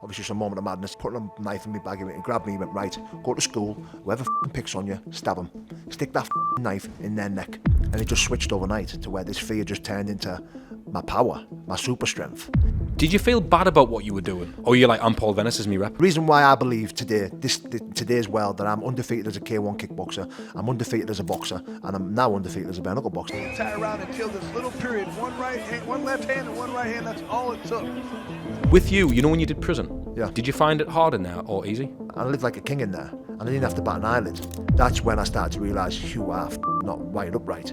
obviously some moment of madness, putting a knife in my bag, and grabbed me, he went, right, go to school, whoever picks on you, stab them. Stick that knife in their neck. And it just switched overnight to where this fear just turned into my power, my super strength. Did you feel bad about what you were doing? Or you're like, I'm Paul Venis, this is me rep? The reason why I believe today's world that I'm undefeated as a K1 kickboxer, I'm undefeated as a boxer, and I'm now undefeated as a bare knuckle boxer. The entire round until this little period, one left hand and one right hand, that's all it took. With you know when you did prison? Yeah. Did you find it hard in there or easy? I lived like a king in there, and I didn't have to bat an eyelid. That's when I started to realise, not wired up right.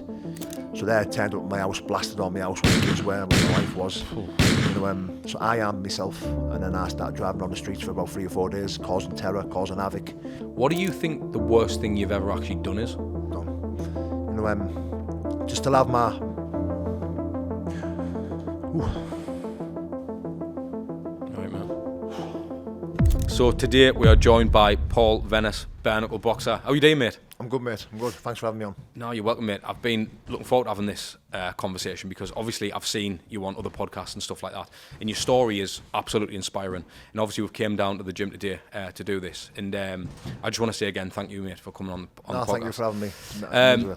So there, I turned up at my house, blasted on my house where the kids were, where my wife was. So I armed myself, and then I started driving on the streets for about 3 or 4 days, causing terror, causing havoc. What do you think the worst thing you've ever actually done is? Just to have my... Alright, man. So today we are joined by Paul Venis, bare knuckle boxer. How are you doing, mate? I'm good, mate. I'm good. Thanks for having me on. No, you're welcome, mate. I've been looking forward to having this conversation because obviously I've seen you on other podcasts and stuff like that, and your story is absolutely inspiring. And obviously we've came down to the gym today to do this, and I just want to say again, thank you, mate, for coming on the podcast. Thank you for having me.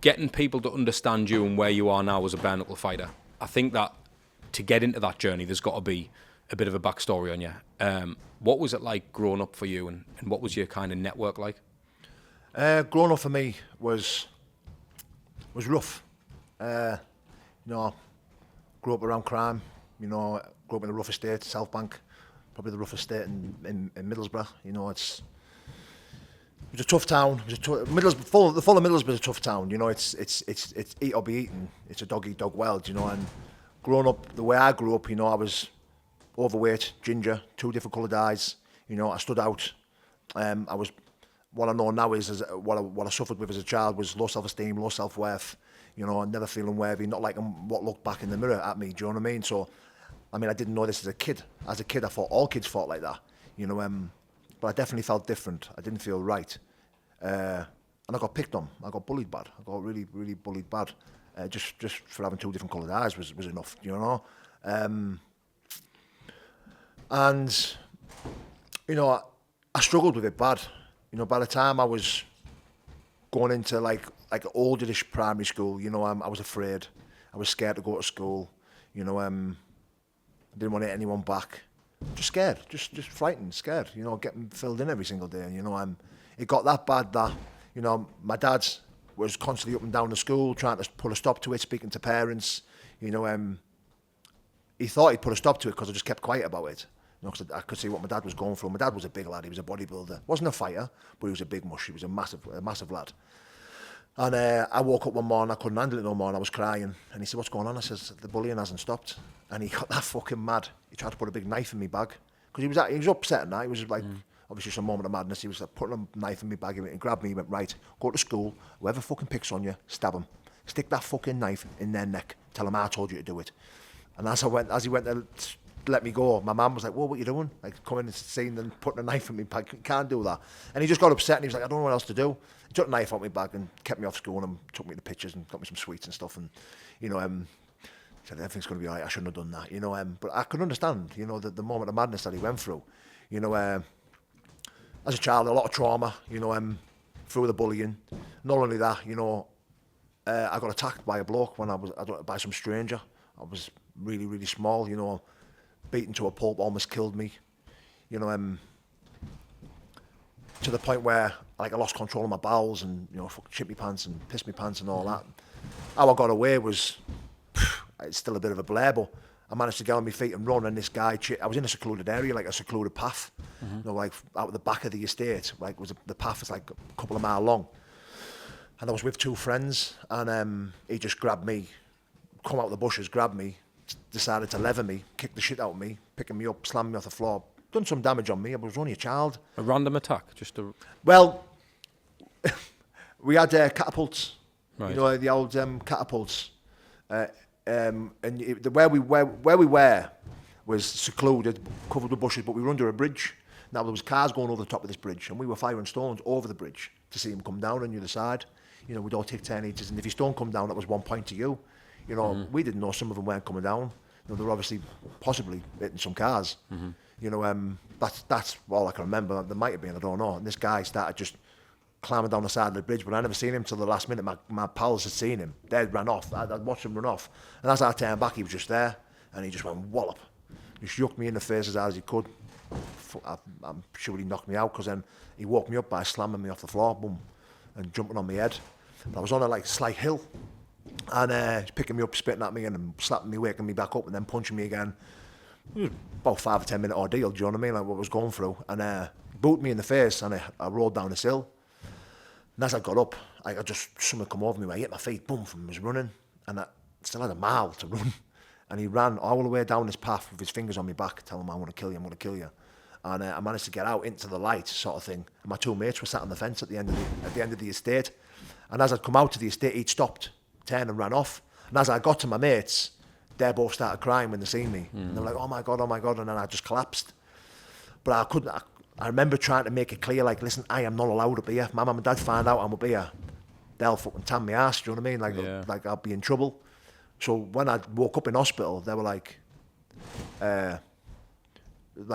Getting people to understand you and where you are now as a bare knuckle fighter, I think that to get into that journey, there's got to be a bit of a backstory on you. What was it like growing up for you, and what was your kind of network like? Growing up for me was rough. Grew up around crime. Grew up in a rough estate, South Bank, probably the roughest estate in Middlesbrough. It was a tough town. The full of Middlesbrough is a tough town. It's eat or be eaten. It's a dog eat dog world. And growing up the way I grew up, I was overweight, ginger, 2 different coloured eyes. I stood out. What I know now is what I suffered with as a child was low self-esteem, low self-worth, never feeling worthy, not liking what looked back in the mirror at me, do you know what I mean? So, I didn't know this as a kid. As a kid, I thought all kids fought like that, but I definitely felt different. I didn't feel right. And I got picked on. I got bullied bad. I got really, really bullied bad. Just for having 2 different coloured eyes was enough, And, I struggled with it bad. By the time I was going into like olderish primary school, I was afraid. I was scared to go to school. I didn't want to hit anyone back. Just scared, just frightened, scared. Getting filled in every single day. And it got that bad that my dad was constantly up and down the school trying to put a stop to it, speaking to parents. He thought he'd put a stop to it because I just kept quiet about it. Because I could see what my dad was going through. My dad was a big lad. He was a bodybuilder. Wasn't a fighter, but he was a big mush. He was a massive lad. And I woke up one morning, I couldn't handle it no more, and I was crying. And he said, "What's going on?" I says, "The bullying hasn't stopped." And he got that fucking mad. He tried to put a big knife in my bag because he was upset at that. He was like, obviously some moment of madness. He was like putting a knife in my bag and grabbed me. He went, right, go to school. Whoever fucking picks on you, stab them. Stick that fucking knife in their neck. Tell them I told you to do it. And as he went to let me go, my mum was like, "Whoa, what are you doing? Like coming and seeing and putting a knife in my bag, you can't do that." And he just got upset and he was like, "I don't know what else to do." He took a knife out my bag and kept me off school and took me to pictures and got me some sweets and stuff. And said everything's going to be alright. I shouldn't have done that. But I could understand, the moment of madness that he went through. As a child, a lot of trauma. Through the bullying. Not only that, I got attacked by a bloke by some stranger. I was really, really small. Beaten to a pulp, almost killed me, to the point where I lost control of my bowels and shit my pants and pissed my pants and all that. How I got away was, it's still a bit of a blur, but I managed to get on my feet and run, and this guy, I was in a secluded area, like a secluded path, out the back of the estate, the path was like a couple of miles long, and I was with 2 friends, and he just grabbed me, come out of the bushes, grabbed me, decided to lever me, kick the shit out of me, picking me up, slamming me off the floor, done some damage on me. I was only a child. A random attack? Well, we had catapults, right. The old catapults, and where we were was secluded, covered with bushes, but we were under a bridge. Now there was cars going over the top of this bridge, and we were firing stones over the bridge to see him come down on the other side. We'd all take 10 each, and if your stone come down, that was 1 point to you. We didn't know some of them weren't coming down. They were obviously, possibly hitting some cars. You know, that's all I can remember. There might have been, I don't know. And this guy started just climbing down the side of the bridge, but I never seen him till the last minute. My pals had seen him. They'd ran off. I'd watched him run off. And as I turned back, he was just there, and he just went wallop. He just yucked me in the face as hard as he could. I'm sure he knocked me out, because then he woke me up by slamming me off the floor, boom, and jumping on my head. But I was on a slight hill, and he's picking me up, spitting at me, and slapping me, waking me back up, and then punching me again. It was about 5 or 10 minute ordeal, do you know what I mean? Like what I was going through. And booted me in the face, and I rolled down this hill. And as I got up, something come over me, I hit my feet, boom, from was running, and I still had a mile to run. And he ran all the way down this path with his fingers on my back, telling me, I'm going to kill you, I'm going to kill you. And I managed to get out into the light, sort of thing. And my 2 mates were sat on the fence at the end of the estate. And as I'd come out to the estate, he'd stopped, turned and ran off. And as I got to my mates, they both started crying when they seen me. And they were like, oh my God, and then I just collapsed. But I remember trying to make it clear, like, listen, I am not allowed up here. My mum and dad find out I'm up here, they'll fucking tan me ass, do you know what I mean? Like I'll be in trouble. So when I woke up in hospital, they were like my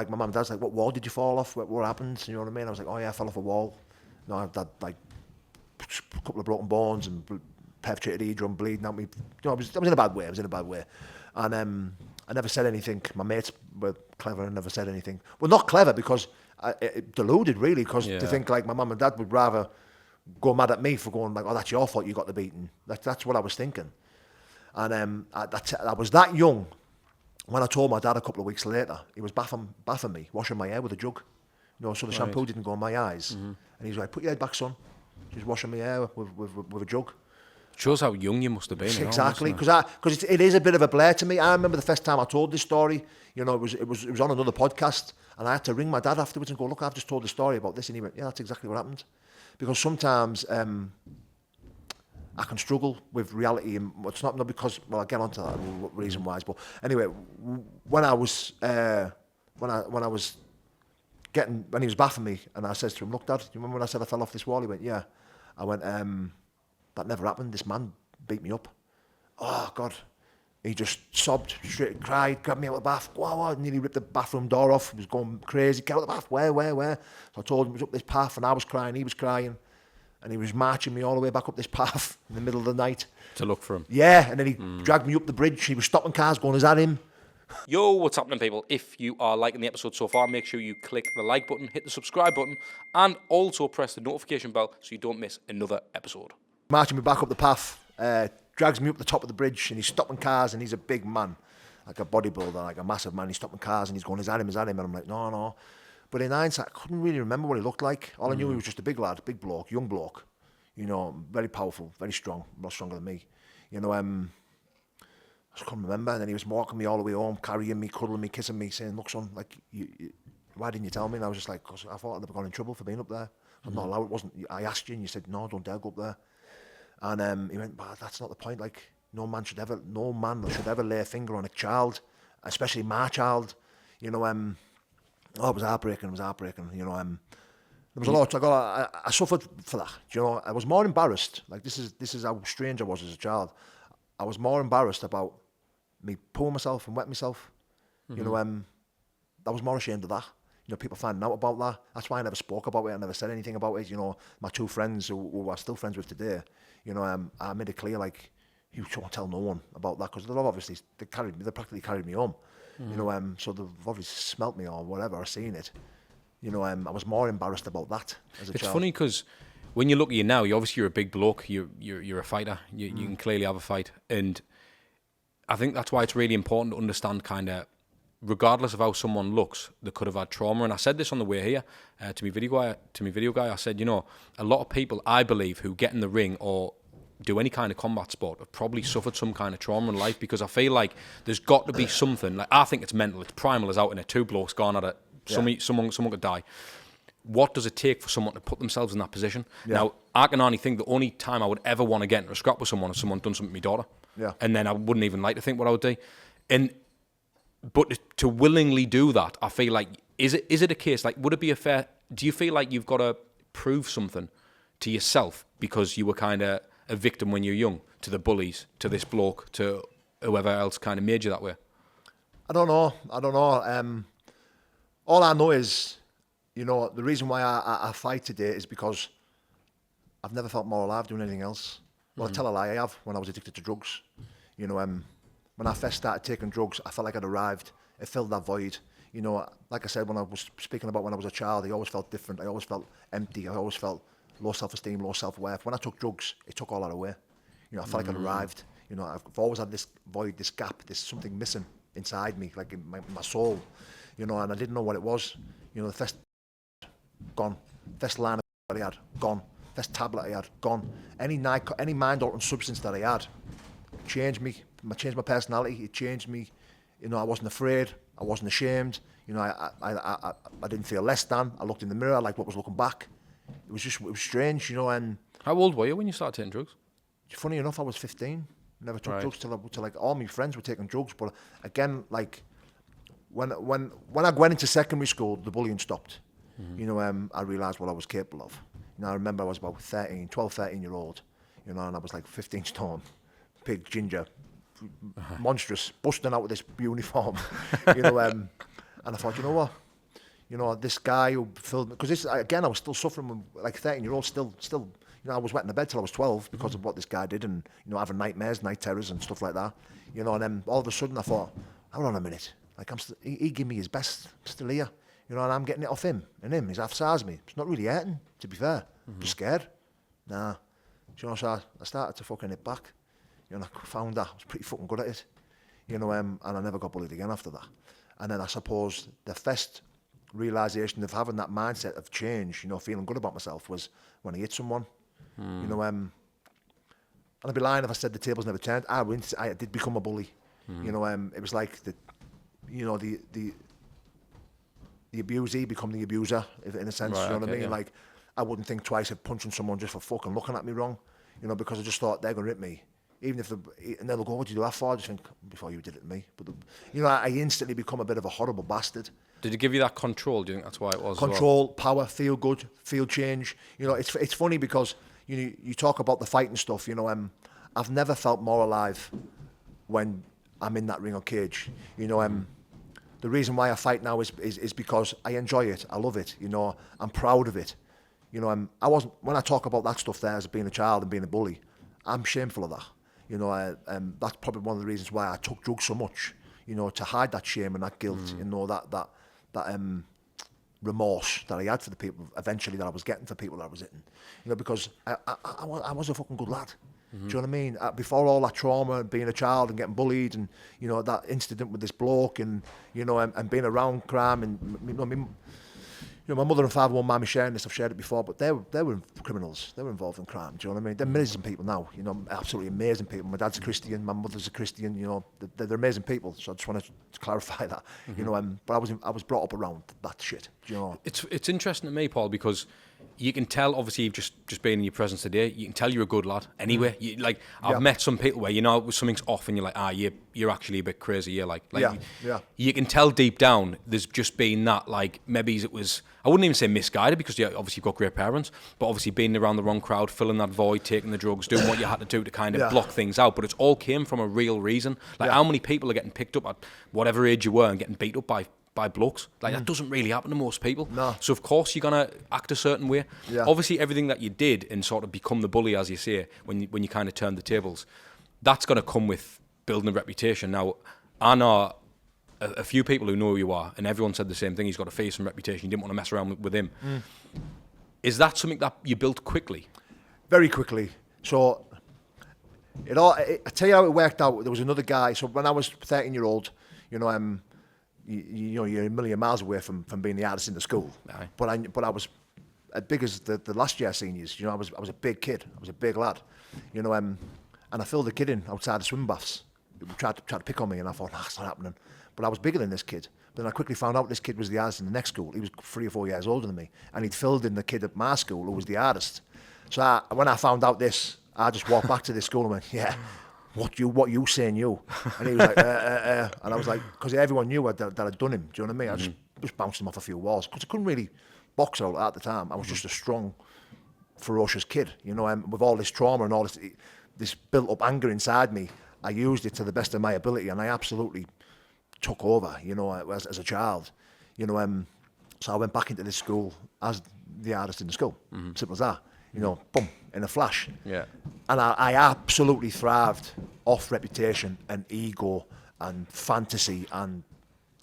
mum and dad's like, what wall did you fall off? What happened? You know what I mean? I was like, oh yeah, I fell off a wall. No, I had like a couple of broken bones and perforated eardrum bleeding out me. You know, I was in a bad way. And I never said anything. My mates were clever and never said anything. Well, not clever, because it deluded, really, because to think like my mum and dad would rather go mad at me for going like, oh, that's your fault, you got the beating. That's what I was thinking. And I was that young when I told my dad a couple of weeks later. He was bathing me, washing my hair with a jug, you know, so the shampoo didn't go in my eyes. And he's like, put your head back, son. He's washing my hair with a jug. Shows how young you must have been. Exactly, because it is a bit of a blur to me. I remember the first time I told this story, you know, it was on another podcast, and I had to ring my dad afterwards and go, look, I've just told the story about this, and he went, yeah, that's exactly what happened. Because sometimes I can struggle with reality, and it's not because, well, I'll get onto that reason wise, but anyway, when I was when he was bathing me, and I said to him, look, Dad, do you remember when I said I fell off this wall? He went, yeah. I went, that never happened. This man beat me up. Oh, God. He just sobbed, straight, cried, grabbed me out of the bath. Wow, nearly ripped the bathroom door off. He was going crazy. Get out of the bath. Where? So I told him it was up this path, and I was crying, he was crying. And he was marching me all the way back up this path in the middle of the night. To look for him. Yeah, and then he dragged me up the bridge. He was stopping cars going, is that him? Yo, what's happening, people? If you are liking the episode so far, make sure you click the like button, hit the subscribe button, and also press the notification bell so you don't miss another episode. Marching me back up the path, drags me up the top of the bridge, and he's stopping cars, and he's a big man, like a bodybuilder, like a massive man. He's stopping cars, and he's going, is that him? And I'm like, no. But in hindsight, I couldn't really remember what he looked like. All I knew, he was just a big lad, big bloke, young bloke, you know, very powerful, very strong, a lot stronger than me. You know, I just couldn't remember. And then he was walking me all the way home, carrying me, cuddling me, kissing me, saying, look, son, like, why didn't you tell me? And I was just like, because I thought I'd have gone in trouble for being up there. I'm not allowed. It wasn't. I asked you, and you said, no, don't dare go up there. And he went, but that's not the point. Like, no man should ever lay a finger on a child, especially my child. You know, it was heartbreaking. You know, there was a lot. I suffered for that. You know, I was more embarrassed. Like, this is how strange I was as a child. I was more embarrassed about me pulling myself and wetting myself. You know, I was more ashamed of that. You know, people finding out about that. That's why I never spoke about it. I never said anything about it. You know, my 2 friends who I'm still friends with today, you know, I made it clear, like, you won't tell no one about that, because they practically carried me home. You know, so they've obviously smelt me or whatever, or seen it. You know, I was more embarrassed about that as a child. It's funny because when you look at you now, you're a big bloke. You're a fighter. You can clearly have a fight, and I think that's why it's really important to understand, kind of, regardless of how someone looks, they could have had trauma. And I said this on the way here to my video guy. I said, you know, a lot of people, I believe, who get in the ring or do any kind of combat sport have probably suffered some kind of trauma in life, because I feel like there's got to be something. Like, I think it's mental. It's primal as out in it. 2 blokes gone at it. Someone could die. What does it take for someone to put themselves in that position? Yeah. Now, I can only think the only time I would ever want to get into a scrap with someone is someone done something to my daughter. Yeah. And then I wouldn't even like to think what I would do. But to willingly do that, I feel like, is it a case, like, would it be a fair, do you feel like you've got to prove something to yourself because you were kind of a victim when you're young, to the bullies, to this bloke, to whoever else kind of made you that way? I don't know. All I know is, you know, the reason why I fight today is because I've never felt more alive doing anything else. Well, I tell a lie, I have, when I was addicted to drugs. You know, when I first started taking drugs, I felt like I'd arrived. It filled that void. You know, like I said, when I was speaking about when I was a child, I always felt different. I always felt empty. I always felt low self-esteem, low self-worth. When I took drugs, it took all that away. You know, I felt like I'd arrived. You know, I've always had this void, this gap, this something missing inside me, like in my soul. You know, and I didn't know what it was. You know, the first gone, first line that I had, gone, first tablet I had, gone. Any mind-altering substance that I had changed me. It changed my personality. It changed me. You know, I wasn't afraid. I wasn't ashamed. You know, I didn't feel less than. I looked in the mirror, I liked what was looking back. It was strange, you know. And how old were you when you started taking drugs? Funny enough, I was 15. Never took drugs till like all my friends were taking drugs. But again, like when I went into secondary school, the bullying stopped. You know, I realised what I was capable of. You know, I remember I was about 12, 13 year old. You know, and I was like 15 stone, big ginger, monstrous, busting out with this uniform. You know, and I thought, you know what? You know, this guy who filled me, because this, again, I was still suffering with, like 13 year old, still, you know, I was wet in the bed till I was 12 because of what this guy did, and, you know, having nightmares, night terrors and stuff like that. You know, and then all of a sudden I thought, hold on a minute, like he gave me his best, I'm still here. You know, and I'm getting it off him, and he's half-sized me. It's not really hurting, to be fair. Just scared. Nah. You know, so I started to fucking hit back. You know, I found that I was pretty fucking good at it. You know, and I never got bullied again after that. And then I suppose the first realisation of having that mindset of change, you know, feeling good about myself, was when I hit someone. You know, and I'd be lying if I said the tables never turned. I did become a bully. You know, it was like the abusee become the abuser, in a sense. Right, you know what I mean? yeah. Like, I wouldn't think twice of punching someone just for fucking looking at me wrong. You know, because I just thought they're gonna rip me. Even if and they'll go, what did you do that for? I just think, before you did it to me. But, you know, I instantly become a bit of a horrible bastard. Did it give you that control? Do you think that's why it was? Control, power, feel good, feel change. You know, it's funny because you talk about the fighting stuff. You know, I've never felt more alive when I'm in that ring or cage. You know, the reason why I fight now is because I enjoy it. I love it. You know, I'm proud of it. You know, when I talk about that stuff there as being a child and being a bully, I'm shameful of that. You know, that's probably one of the reasons why I took drugs so much. You know, to hide that shame and that guilt. You know, that remorse that I had for the people eventually that I was getting for people that I was hitting. You know, because I was a fucking good lad. Do you know what I mean? Before all that trauma and being a child and getting bullied and, you know, that incident with this bloke and, you know, and being around crime and, you know, my mother and father won't mind me sharing this, I've shared it before, but they were criminals. They were involved in crime, do you know what I mean? They're amazing people now, you know, absolutely amazing people. My dad's a Christian, my mother's a Christian, you know, they're amazing people. So I just wanted to clarify that, you know, but I was brought up around that shit, do you know? It's interesting to me, Paul, because you can tell, obviously, just being in your presence today, you can tell you're a good lad anyway. I've met some people where, you know, something's off and you're like, you're actually a bit crazy. You're like you can tell deep down there's just been that, like, maybe it was, I wouldn't even say misguided, because obviously you've got great parents, but obviously being around the wrong crowd, filling that void, taking the drugs, doing what you had to do to kind of block things out. But it's all came from a real reason. Like, how many people are getting picked up at whatever age you were and getting beat up by blokes? Like, that doesn't really happen to most people. No. So of course you're gonna act a certain way. Yeah. Obviously everything that you did and sort of become the bully, as you say, when you kind of turned the tables, that's gonna come with building a reputation. Now, I know a few people who know who you are, and everyone said the same thing. He's got a fearsome reputation. You didn't want to mess around with him. Is that something that you built quickly? Very quickly. So I tell you how it worked out. There was another guy. So when I was 13 year old, you know, you know, you're a million miles away from being the hardest in the school. Aye. But I was as big as the last year seniors. You know, I was a big kid. I was a big lad. You know, and I filled the kid in outside the swim baths. He tried to pick on me, and I thought, it's not happening. But I was bigger than this kid. But then I quickly found out this kid was the hardest in the next school. He was 3 or 4 years older than me, and he'd filled in the kid at my school who was the hardest. So when I found out this, I just walked back to this school and went, yeah. What you saying, you? And he was like, and I was like, because everyone knew that I'd done him. Do you know what I mean? I just bounced him off a few walls because I couldn't really box out at the time. I was just a strong, ferocious kid, you know. And with all this trauma and all this built-up anger inside me, I used it to the best of my ability, and I absolutely took over, you know, as a child, you know. So I went back into this school as the artist in the school. Simple as that. You know, boom, in a flash. Yeah. And I absolutely thrived off reputation and ego and fantasy and,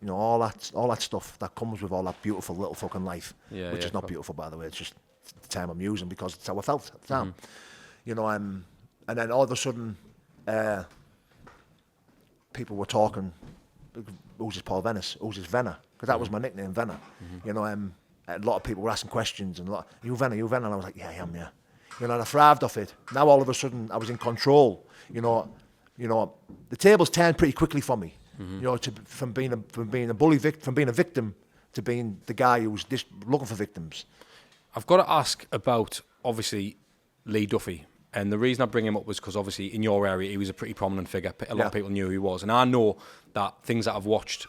you know, all that stuff that comes with all that beautiful little fucking life. Yeah, which yeah, is not cool. beautiful, by the way. It's just the term I'm using because it's how I felt at the time. You know, and then all of a sudden, people were talking, who's this Paul Venis? Who's this Venner? Because that was my nickname, Venner. You know, a lot of people were asking questions and you Venner? And I was like, yeah, I am, yeah. You know, and I thrived off it. Now all of a sudden I was in control. You know, the tables turned pretty quickly for me. You know, from being a victim to being the guy who's looking for victims. I've got to ask about, obviously, Lee Duffy. And the reason I bring him up was because, obviously, in your area, he was a pretty prominent figure. A lot of people knew who he was. And I know that things that I've watched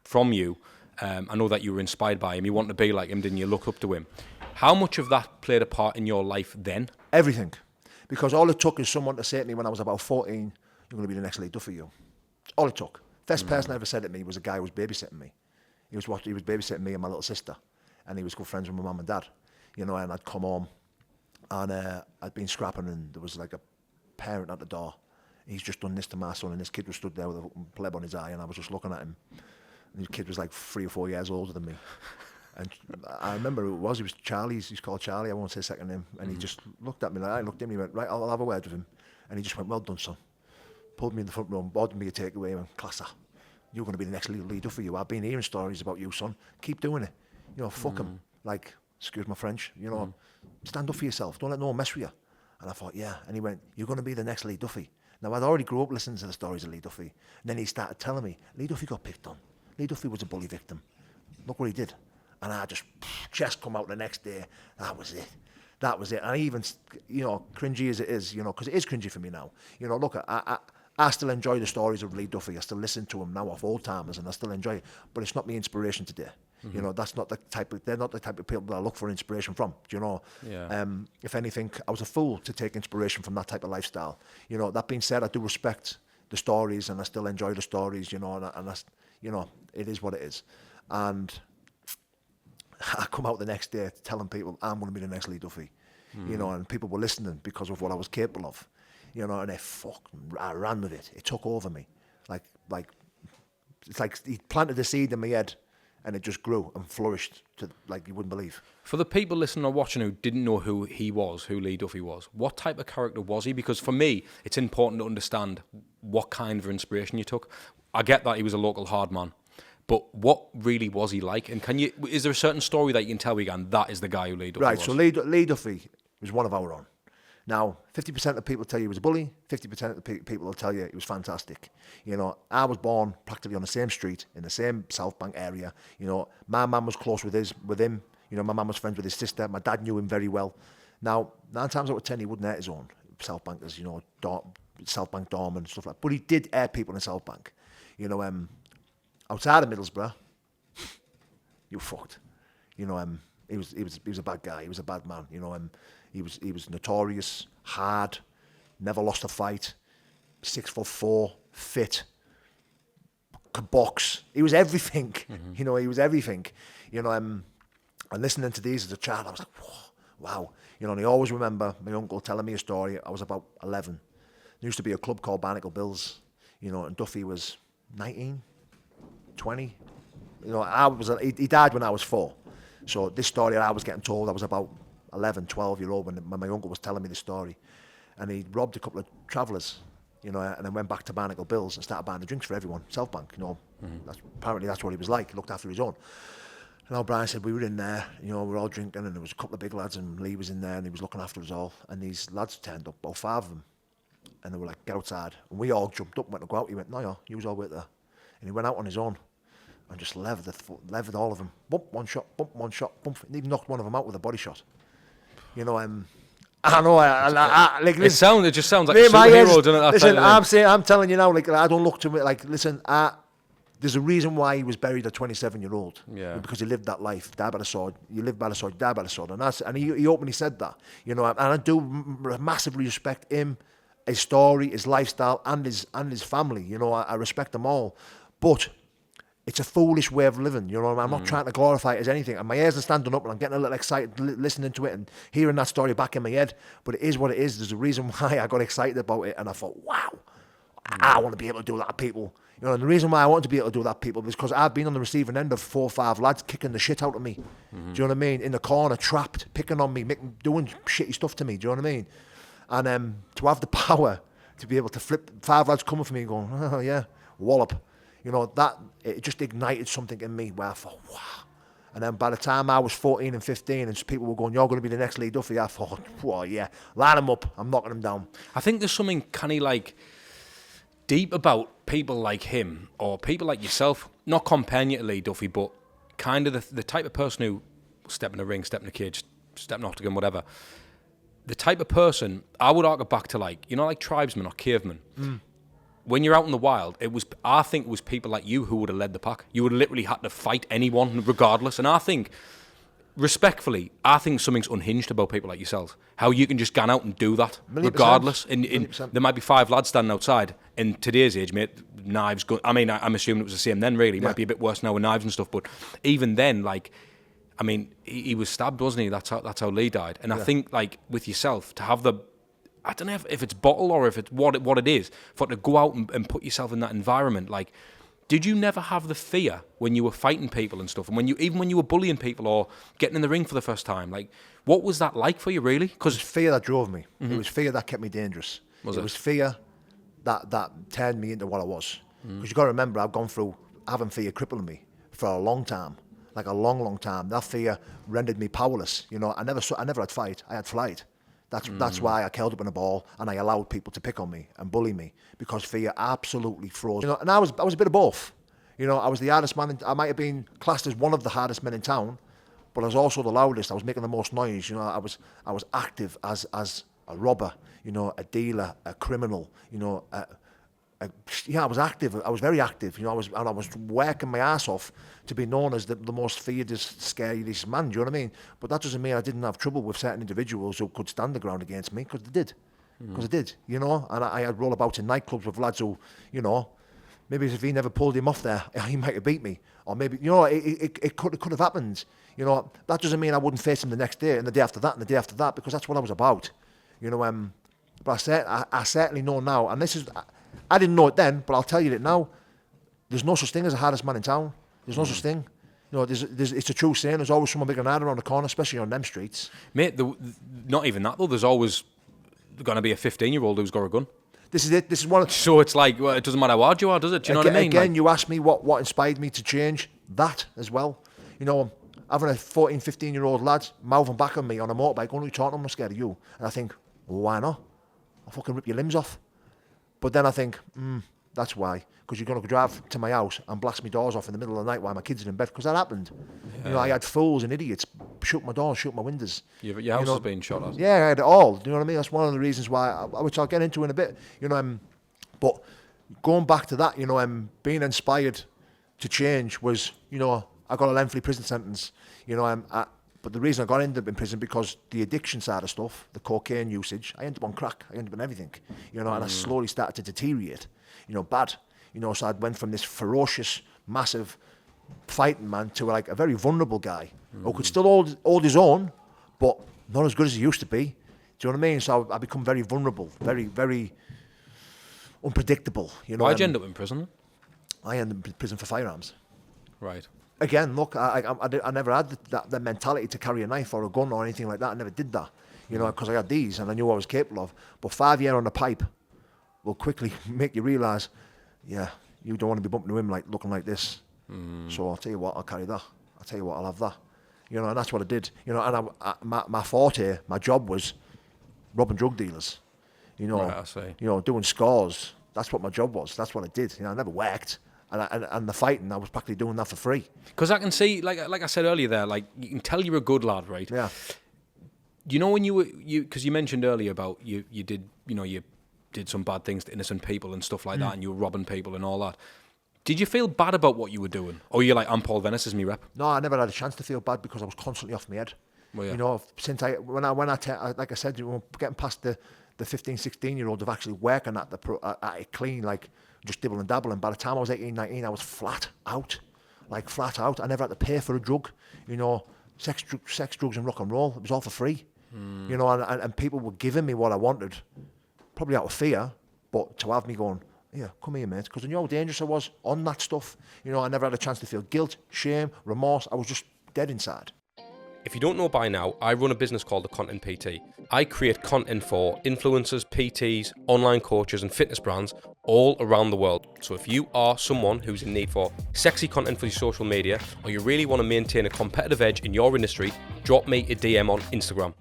from you, I know that you were inspired by him. You wanted to be like him, didn't you? Look up to him. How much of that played a part in your life then? Everything. Because all it took is someone to say to me when I was about 14, you're going to be the next Lee Duffy, you. All it took. First person I ever said it to me was a guy who was babysitting me. He was babysitting me and my little sister. And he was good friends with my mum and dad. You know, and I'd come home and I'd been scrapping and there was like a parent at the door. He's just done this to my son and this kid was stood there with a pleb on his eye and I was just looking at him. And the kid was like 3 or 4 years older than me. And I remember who it was. He was Charlie. He's called Charlie. I won't say second name. And he just looked at me. Like I looked at him. He went, right, I'll have a word with him. And he just went, well done, son. Pulled me in the front room, ordered me a takeaway. And went, Classer, you're going to be the next Lee Duffy. You. I've been hearing stories about you, son. Keep doing it. You know, fuck him. Like, excuse my French. You know, stand up for yourself. Don't let no one mess with you. And I thought, yeah. And he went, you're going to be the next Lee Duffy. Now, I'd already grew up listening to the stories of Lee Duffy. And then he started telling me, Lee Duffy got picked on. Lee Duffy was a bully victim. Look what he did. And I just come out the next day. That was it. And I even, you know, cringy as it is, you know, because it is cringy for me now. You know, look, I still enjoy the stories of Lee Duffy. I still listen to him now off old timers and I still enjoy it. But it's not my inspiration today. You know, they're not the type of people that I look for inspiration from. Do you know? Yeah. If anything, I was a fool to take inspiration from that type of lifestyle. You know, that being said, I do respect the stories and I still enjoy the stories, you know, and that's, you know, it is what it is. And I come out the next day telling people I'm going to be the next Lee Duffy, you know, and people were listening because of what I was capable of, you know, and I ran with it. It took over me. Like, it's like he planted a seed in my head and it just grew and flourished to like you wouldn't believe. For the people listening or watching who didn't know who Lee Duffy was, what type of character was he? Because for me, it's important to understand what kind of inspiration you took. I get that he was a local hard man, but what really was he like? And is there a certain story that you can tell me again, that is the guy who Lee Duffy was? Right, so Lee Duffy was one of our own. Now, 50% of people tell you he was a bully, 50% of the people will tell you he was fantastic. You know, I was born practically on the same street, in the same South Bank area. You know, my mum was close with him. You know, my mum was friends with his sister. My dad knew him very well. Now, 9 times out of 10, he wouldn't hurt his own. South Bankers, you know, South Bank Dorm and stuff like that. But he did hurt people in South Bank. You know, outside of Middlesbrough, you fucked. You know, he was a bad guy. He was a bad man. You know, he was notorious, hard, never lost a fight, 6'4", fit, could box. He was everything. You know, he was everything. You know, and listening to these as a child, I was like, whoa, wow. You know, and I always remember my uncle telling me a story. I was about 11. There used to be a club called Bare Knuckle Bills. You know, and Duffy was 19, 20. You know, he died when I was 4. So this story that I was getting told, I was about 11, 12-year-old when my uncle was telling me the story. And he robbed a couple of travellers, you know, and then went back to Bare Knuckle Bills and started buying the drinks for everyone, South Bank, you know. Apparently that's what he was like, he looked after his own. And O'Brien said, we were in there, you know, we were all drinking and there was a couple of big lads and Lee was in there and he was looking after us all. And these lads turned up, about 5 of them. And they were like, get outside. And we all jumped up and went to go out. He went, no, yeah, you was all wait there. And he went out on his own and just levered all of them. Bump, one shot, bump, and even knocked one of them out with a body shot. You know, I know, like, it just sounds like a superhero, doesn't it? Listen, I'm telling you now, like, I don't look to me, like, listen, there's a reason why he was buried at 27-year-old. Yeah. Because he lived that life, died by the sword. You live by the sword, you die by the sword. And he openly said that, you know, and I do massively respect him, his story, his lifestyle, and his family. You know, I respect them all. But it's a foolish way of living, you know. I'm not trying to glorify it as anything, and my ears are standing up, and I'm getting a little excited listening to it and hearing that story back in my head. But it is what it is. There's a reason why I got excited about it, and I thought, wow, I want to be able to do that to people. You know, and the reason why I want to be able to do that to people is because I've been on the receiving end of 4 or 5 lads kicking the shit out of me. Do you know what I mean? In the corner, trapped, picking on me, doing shitty stuff to me. Do you know what I mean? And to have the power to be able to flip 5 lads coming for me and going, oh yeah, wallop. You know, that, it just ignited something in me where I thought, wow. And then by the time I was 14 and 15 and people were going, you're going to be the next Lee Duffy, I thought, well, yeah, line them up, I'm knocking them down. I think there's something kind of like deep about people like him or people like yourself, not comparing you to Lee Duffy, but kind of the type of person who step in the ring, step in the cage, step in the octagon, whatever. The type of person, I would argue back to like, you know, like tribesmen or cavemen. When you're out in the wild, I think it was people like you who would have led the pack. You would have literally had to fight anyone regardless. And I think, respectfully, I think something's unhinged about people like yourselves. How you can just go out and do that, regardless. And there might be 5 lads standing outside. In today's age, mate, knives, I mean, I'm assuming it was the same then, really. It might be a bit worse now with knives and stuff. But even then, like, I mean, he was stabbed, wasn't he? That's how Lee died. And I think, like, with yourself, to have the, I don't know if it's bottle or if it's what it is, for to go out and put yourself in that environment. Like, did you never have the fear when you were fighting people and stuff, and even when you were bullying people or getting in the ring for the first time? Like, what was that like for you, really? Because it was fear that drove me. It was fear that kept me dangerous. It was fear that turned me into what I was. Because you got to remember, I've gone through having fear crippling me for a long time, like a long time. That fear rendered me powerless. You know, I never had fight. I had flight. That's why I curled up in a ball and I allowed people to pick on me and bully me, because fear absolutely froze. You know, and I was a bit of both. You know, I was the hardest man. I might have been classed as one of the hardest men in town, but I was also the loudest. I was making the most noise. You know, I was active as a robber. You know, a dealer, a criminal. You know, I was active. I was very active. You know, I was working my ass off to be known as the most feared, scariest man. Do you know what I mean? But that doesn't mean I didn't have trouble with certain individuals who could stand the ground against me, because they did. Because I did, you know. And I had roll about in nightclubs with lads who, you know, maybe if he never pulled him off there, he might have beat me. Or maybe, you know, it could have happened. You know, that doesn't mean I wouldn't face him the next day and the day after that and the day after that, because that's what I was about. You know, but I certainly know now, and this is, I didn't know it then, but I'll tell you it now. There's no such thing as the hardest man in town. There's no such thing. You know, it's a true saying. There's always someone big and hard around the corner, especially on them streets. Mate, not even that though. There's always going to be a 15-year-old who's got a gun. This is it. This is one. So it's like, well, it doesn't matter how hard you are, does it? Do you know what I mean? Again, you asked me what inspired me to change. That as well. You know, having a 14, 15-year-old lad mouthing back on me on a motorbike, only talking, I'm not scared of you. And I think, well, why not? I'll fucking rip your limbs off. But then I think, that's why. Because you're going to drive to my house and blast my doors off in the middle of the night while my kids are in bed. Because that happened. Yeah. You know, I had fools and idiots shoot my doors, shoot my windows. Your house has been shot at. Yeah, I had it all. Do you know what I mean? That's one of the reasons why, which I'll get into in a bit. You know, but going back to that, you know, being inspired to change was, you know, I got a lengthy prison sentence. You know, but the reason I got ended up in prison, because the addiction side of stuff, the cocaine usage, I ended up on crack. I ended up on everything. You know, and I slowly started to deteriorate. You know, bad. You know, so I went from this ferocious, massive fighting man to like a very vulnerable guy who could still hold his own, but not as good as he used to be. Do you know what I mean? So I become very vulnerable, very, very unpredictable. You know, why'd you end up in prison? I ended up in prison for firearms. Right. Again, look, I never had the mentality to carry a knife or a gun or anything like that. I never did that, you know, because I had these and I knew what I was capable of. But 5 years on the pipe will quickly make you realise, yeah, you don't want to be bumping into him like looking like this. So I'll tell you what, I'll carry that. I'll tell you what, I'll have that. You know, and that's what I did. You know, and my forte, my job was robbing drug dealers. You know, right, I see. You know, doing scores. That's what my job was. That's what I did. You know, I never worked. And the fighting, I was practically doing that for free. Because I can see, like I said earlier there, like you can tell you're a good lad, right? Yeah. You know when because you mentioned earlier about you did some bad things to innocent people and stuff like that, and you were robbing people and all that. Did you feel bad about what you were doing? Or you're like, I'm Paul Venis, is me rep? No, I never had a chance to feel bad because I was constantly off my head. Well, yeah. You know, since when I like I said, you know, getting past the 15, 16-year-old of actually working at it clean, like just dibble and dabble. And by the time I was 18, 19, I was flat out. like flat out. I never had to pay for a drug, you know, sex, drugs and rock and roll. It was all for free, you know, and people were giving me what I wanted, probably out of fear, but to have me going, yeah, come here, mate, because I knew how dangerous I was on that stuff. You know, I never had a chance to feel guilt, shame, remorse. I was just dead inside. If you don't know by now, I run a business called The Content PT. I create content for influencers, PTs, online coaches and fitness brands all around the world. So if you are someone who's in need for sexy content for your social media, or you really want to maintain a competitive edge in your industry, drop me a DM on Instagram.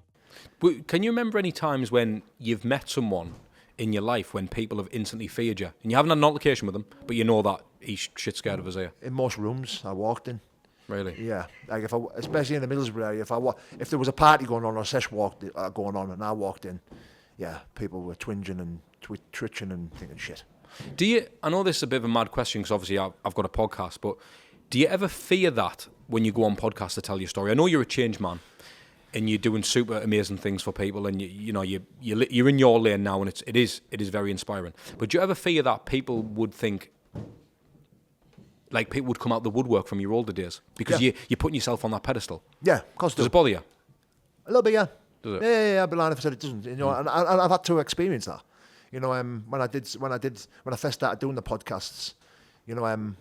But can you remember any times when you've met someone in your life when people have instantly feared you, and you haven't had an altercation with them, but you know that he's shit scared of us here? In most rooms I walked in. Really? Yeah, like especially in the Middlesbrough area, if there was a party going on or a sesh going on and I walked in, yeah, people were twinging and twitching and thinking shit. Do you? I know this is a bit of a mad question because obviously I've got a podcast, but do you ever fear that when you go on podcasts to tell your story? I know you're a change man, and you're doing super amazing things for people, and you're in your lane now, and it is very inspiring. But do you ever fear that people would think? Like people would come out the woodwork from your older days because you're putting yourself on that pedestal. Yeah, of course. Does it bother you? A little bit, yeah. Does it? Yeah. I'd be lying if I said it doesn't. You know, and I've had to experience that. You know, when I first started doing the podcasts, you know,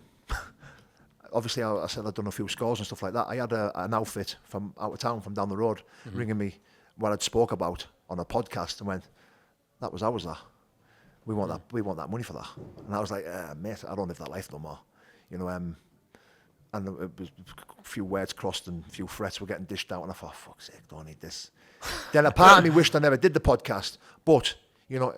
obviously I said I'd done a few scores and stuff like that. I had an outfit from out of town, from down the road, ringing me what I'd spoke about on a podcast and went, that was ours. That we want that money for that. And I was like, mate, I don't live that life no more. You know, and it was a few words crossed and a few threats were getting dished out, and I thought, fuck's sake, don't need this. Then a part of me wished I never did the podcast, but you know,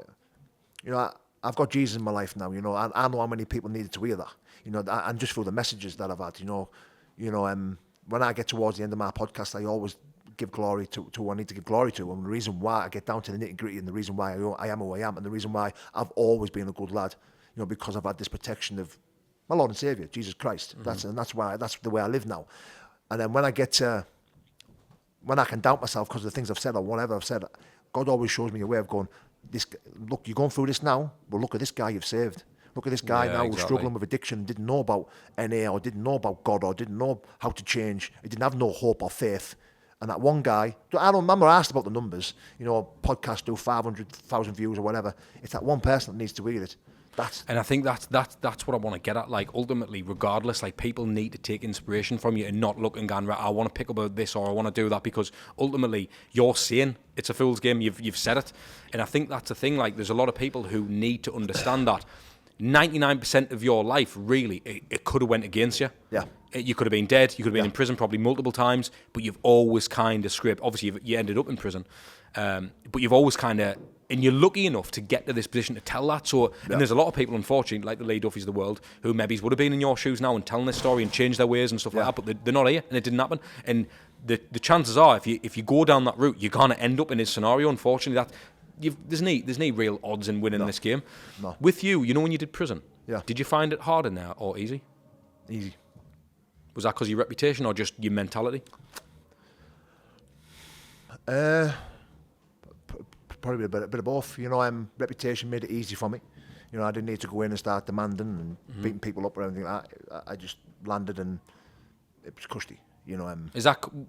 I've got Jesus in my life now. You know, I know how many people needed to hear that. You know, and just through the messages that I've had. You know, when I get towards the end of my podcast, I always give glory to who I need to give glory to, and the reason why I get down to the nitty gritty, and the reason why I am who I am, and the reason why I've always been a good lad. You know, because I've had this protection of my Lord and Saviour, Jesus Christ. That's the way I live now. And then when I can doubt myself because of the things I've said or whatever I've said, God always shows me a way of going, look, you're going through this now, but look at this guy you've saved. Look at this guy who's struggling with addiction, didn't know about NA or didn't know about God or didn't know how to change. He didn't have no hope or faith. And that one guy, I don't remember, I asked about the numbers, you know, podcasts do 500,000 views or whatever. It's that one person that needs to hear it. And I think that's what I want to get at. Like, ultimately, regardless, like, people need to take inspiration from you and not look and go, right, I want to pick up this or I want to do that, because ultimately you're saying it's a fool's game. You've said it. And I think that's the thing. Like, there's a lot of people who need to understand that 99% of your life, really, it could have went against you. Yeah. You could have been dead. You could have been in prison probably multiple times, but you've always kind of scraped. Obviously, you ended up in prison, but you've always kind of. And you're lucky enough to get to this position to tell that. So, and there's a lot of people, unfortunately, like the Lee Duffys of the world, who maybe would have been in your shoes now and telling this story and changed their ways and stuff like that, but they're not here, and it didn't happen. And the chances are, if you go down that route, you're going to end up in this scenario. Unfortunately, that there's no real odds in winning this game. No. With you, you know, when you did prison, did you find it hard in there or easy? Easy. Was that because of your reputation or just your mentality? Probably a bit of both. You know, reputation made it easy for me. You know, I didn't need to go in and start demanding and beating people up or anything like that. I just landed and it was cushy. You know,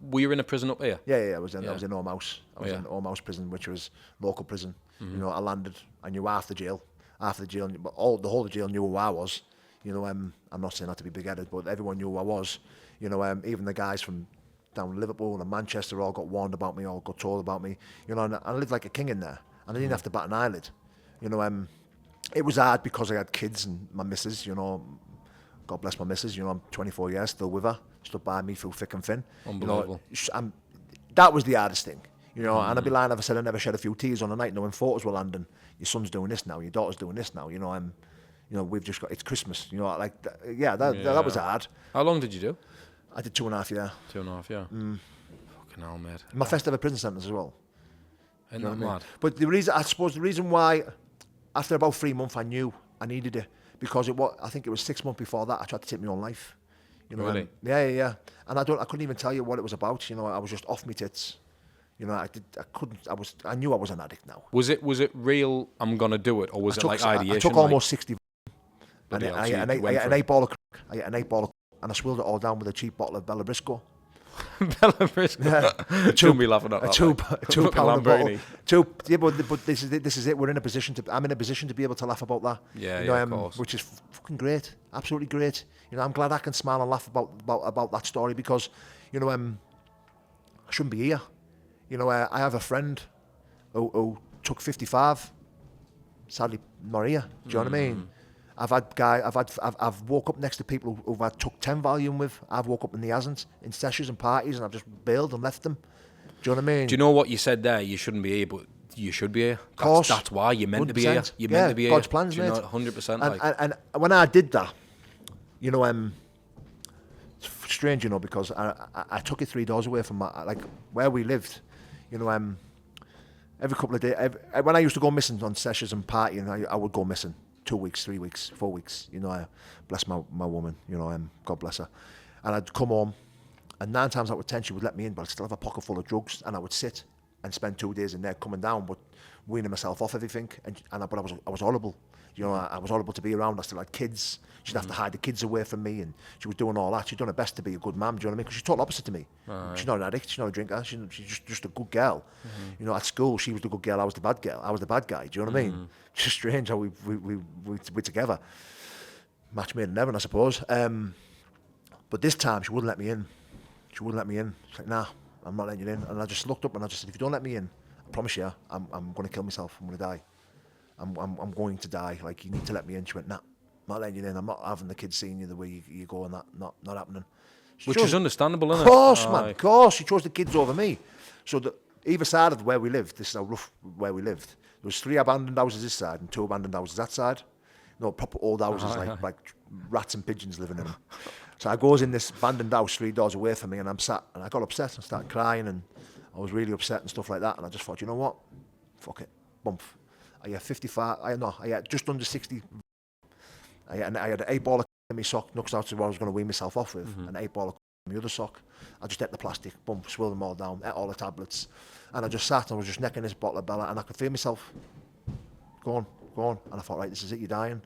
were you in a prison up here? Yeah. I was in Home House. I was in Home House prison, which was local prison. You know, I landed. I knew half the jail, but the whole of the jail knew who I was. You know, I'm not saying that to be big-headed, but everyone knew who I was. You know, even the guys from down in Liverpool and Manchester all got warned about me, all got told about me, you know, and I lived like a king in there, and I didn't have to bat an eyelid, you know. It was hard because I had kids and my missus, you know, God bless my missus, you know, I'm 24 years, still with her, stood by me through thick and thin. Unbelievable. You know, that was the hardest thing, you know, and I'd be lying if I said I never shed a few tears on a night knowing photos were landing, your son's doing this now, your daughter's doing this now, you know, we've just got, it's Christmas, you know, like, that was hard. How long did you do? I did 2.5 years. 2.5, yeah. Fucking hell, mate. My first ever prison sentence as well. Isn't that mad? But the reason why, after about 3 months, I knew I needed it, because I think it was 6 months before that I tried to take my own life. You know, really? Yeah. And I couldn't even tell you what it was about. You know, I was just off my tits. You know, I knew I was an addict now. Was it real? I'm gonna do it, or was it like ideation? I took almost 60. I I ate an 8 ball of crack. I ate an 8 ball of and I swilled it all down with a cheap bottle of Bella Briscoe. Bella Briscoe. Yeah. Shouldn't be laughing at that. A two pound bottle. Lamborghini. But this is it. I'm in a position to be able to laugh about that. Yeah, you know, of course. Which is fucking great, absolutely great. You know, I'm glad I can smile and laugh about that story because, you know, I shouldn't be here. You know, I have a friend who took 55. Sadly, not here. Do you know what I mean? I've woke up next to people who've had took 10 Valium with. I've woke up and he hasn't in sessions and parties, and I've just bailed and left them. Do you know what I mean? Do you know what you said there? You shouldn't be here, but you should be here. Of course. That's why you're meant to be here. 100%. You're meant to be here. God's plans, Do you mate. know, 100%. And when I did that, you know, it's strange, you know, because I took it 3 doors away from like where we lived. You know, every couple of days, when I used to go missing on sessions and partying, I would go missing 2 weeks, 3 weeks, 4 weeks. You know, I bless my woman. You know, God bless her. And I'd come home, and 9 times out of 10 she would let me in, but I'd still have a pocket full of drugs, and I would sit and spend 2 days in there coming down, but weaning myself off everything. But I was horrible. You know, I was horrible to be around. I still had kids. She'd have to hide the kids away from me, and she was doing all that. She'd done her best to be a good mum, do you know what I mean? Because she's total opposite to me. She's not an addict, she's not a drinker, she's just a good girl. You know, at school, she was the good girl, I was the bad girl. I was the bad guy, do you know what I mean? It's just strange how we're together. Match made in heaven, I suppose. But this time, she wouldn't let me in. She wouldn't let me in. She's like, nah, I'm not letting you in. And I just looked up and I just said, if you don't let me in, I promise you, I'm going to kill myself. I'm going to die. I'm going to die. Like, you need to let me in. She went, nah, I'm not letting you in. I'm not having the kids seeing you the way you go, and that not happening. Which is understandable, isn't it? Of course, man. Of course. She chose the kids over me. So either side of where we lived, this is how rough where we lived. There was 3 abandoned houses this side and 2 abandoned houses that side. No, proper old houses, like rats and pigeons living in them. So I goes in this abandoned house 3 doors away from me, and I'm sat, and I got upset and started crying, and I was really upset and stuff like that. And I just thought, you know what? Fuck it. Bump. I had 55. I had just under 60. I had an 8 ball in my sock, knocks out to where I was going to wean myself off with, an 8 ball in my other sock. I just ate the plastic, bump, swilled them all down, ate all the tablets, and I just sat and I was just necking this bottle of Bella, and I could feel myself going, and I thought, right, this is it, you're dying.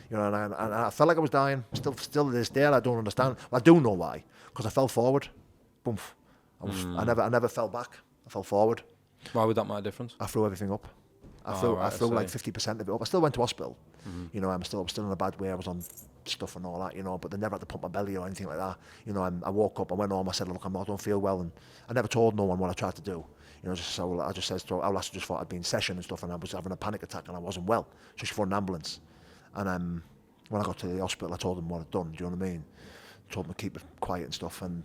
You know, and I felt like I was dying. Still to this day, I don't understand. Well, I do know why, because I fell forward. Boom. I never fell back. I fell forward. Why would that make a difference? I threw everything up. I threw like 50% of it up. I still went to hospital. You know, I was still in a bad way. I was on stuff and all that, you know, but they never had to pump my belly or anything like that. You know, I woke up, I went home, I said, look, I don't feel well, and I never told no one what I tried to do. You know, I just said, I just thought I'd been in session and stuff, and I was having a panic attack and I wasn't well. So she phoned an ambulance. And when I got to the hospital, I told them what I'd done, do you know what I mean? Told them to keep it quiet and stuff, and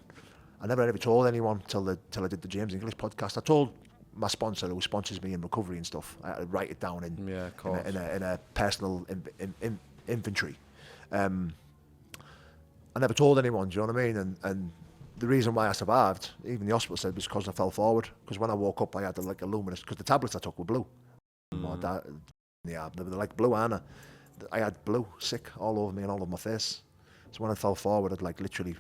I never ever told anyone till I did the James English podcast. I told my sponsor, who sponsors me in recovery and stuff, I had to write it down in a personal inventory. I never told anyone, do you know what I mean? And the reason why I survived, even the hospital said, was because I fell forward. Because when I woke up, I had like a luminous, because the tablets I took were blue. They were like blue, Anna. I had blue, sick, all over me and all over my face. So when I fell forward, I'd like literally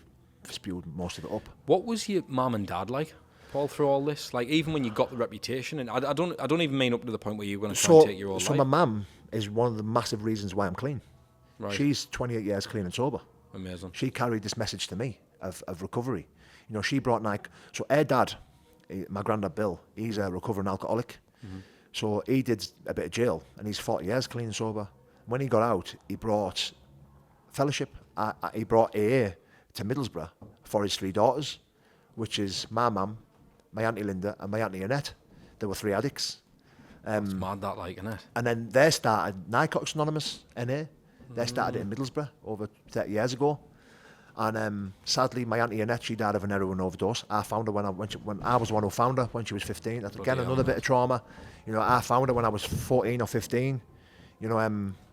spewed most of it up. What was your mum and dad like, Paul, through all this? Like, even when you got the reputation, and I don't even mean up to the point where you were going to try and take your own life. So my mum is one of the massive reasons why I'm clean. Right. She's 28 years clean and sober. Amazing. She carried this message to me of recovery. You know, she brought so her dad, my granddad Bill, he's a recovering alcoholic. So he did a bit of jail, and he's 40 years clean and sober. When he got out, he brought fellowship. He brought AA to Middlesbrough for his 3 daughters, which is my mum, my auntie Linda, and my auntie Annette. There were 3 addicts. It's mad that, like, isn't it? And then they started Narcotics Anonymous, NA. They started it in Middlesbrough over 30 years ago. And sadly, my auntie Annette, she died of an heroin overdose. I found her when I was the one who found her when she was 15. That's again another bit of trauma. You know, I found her when I was 14 or 15. You know,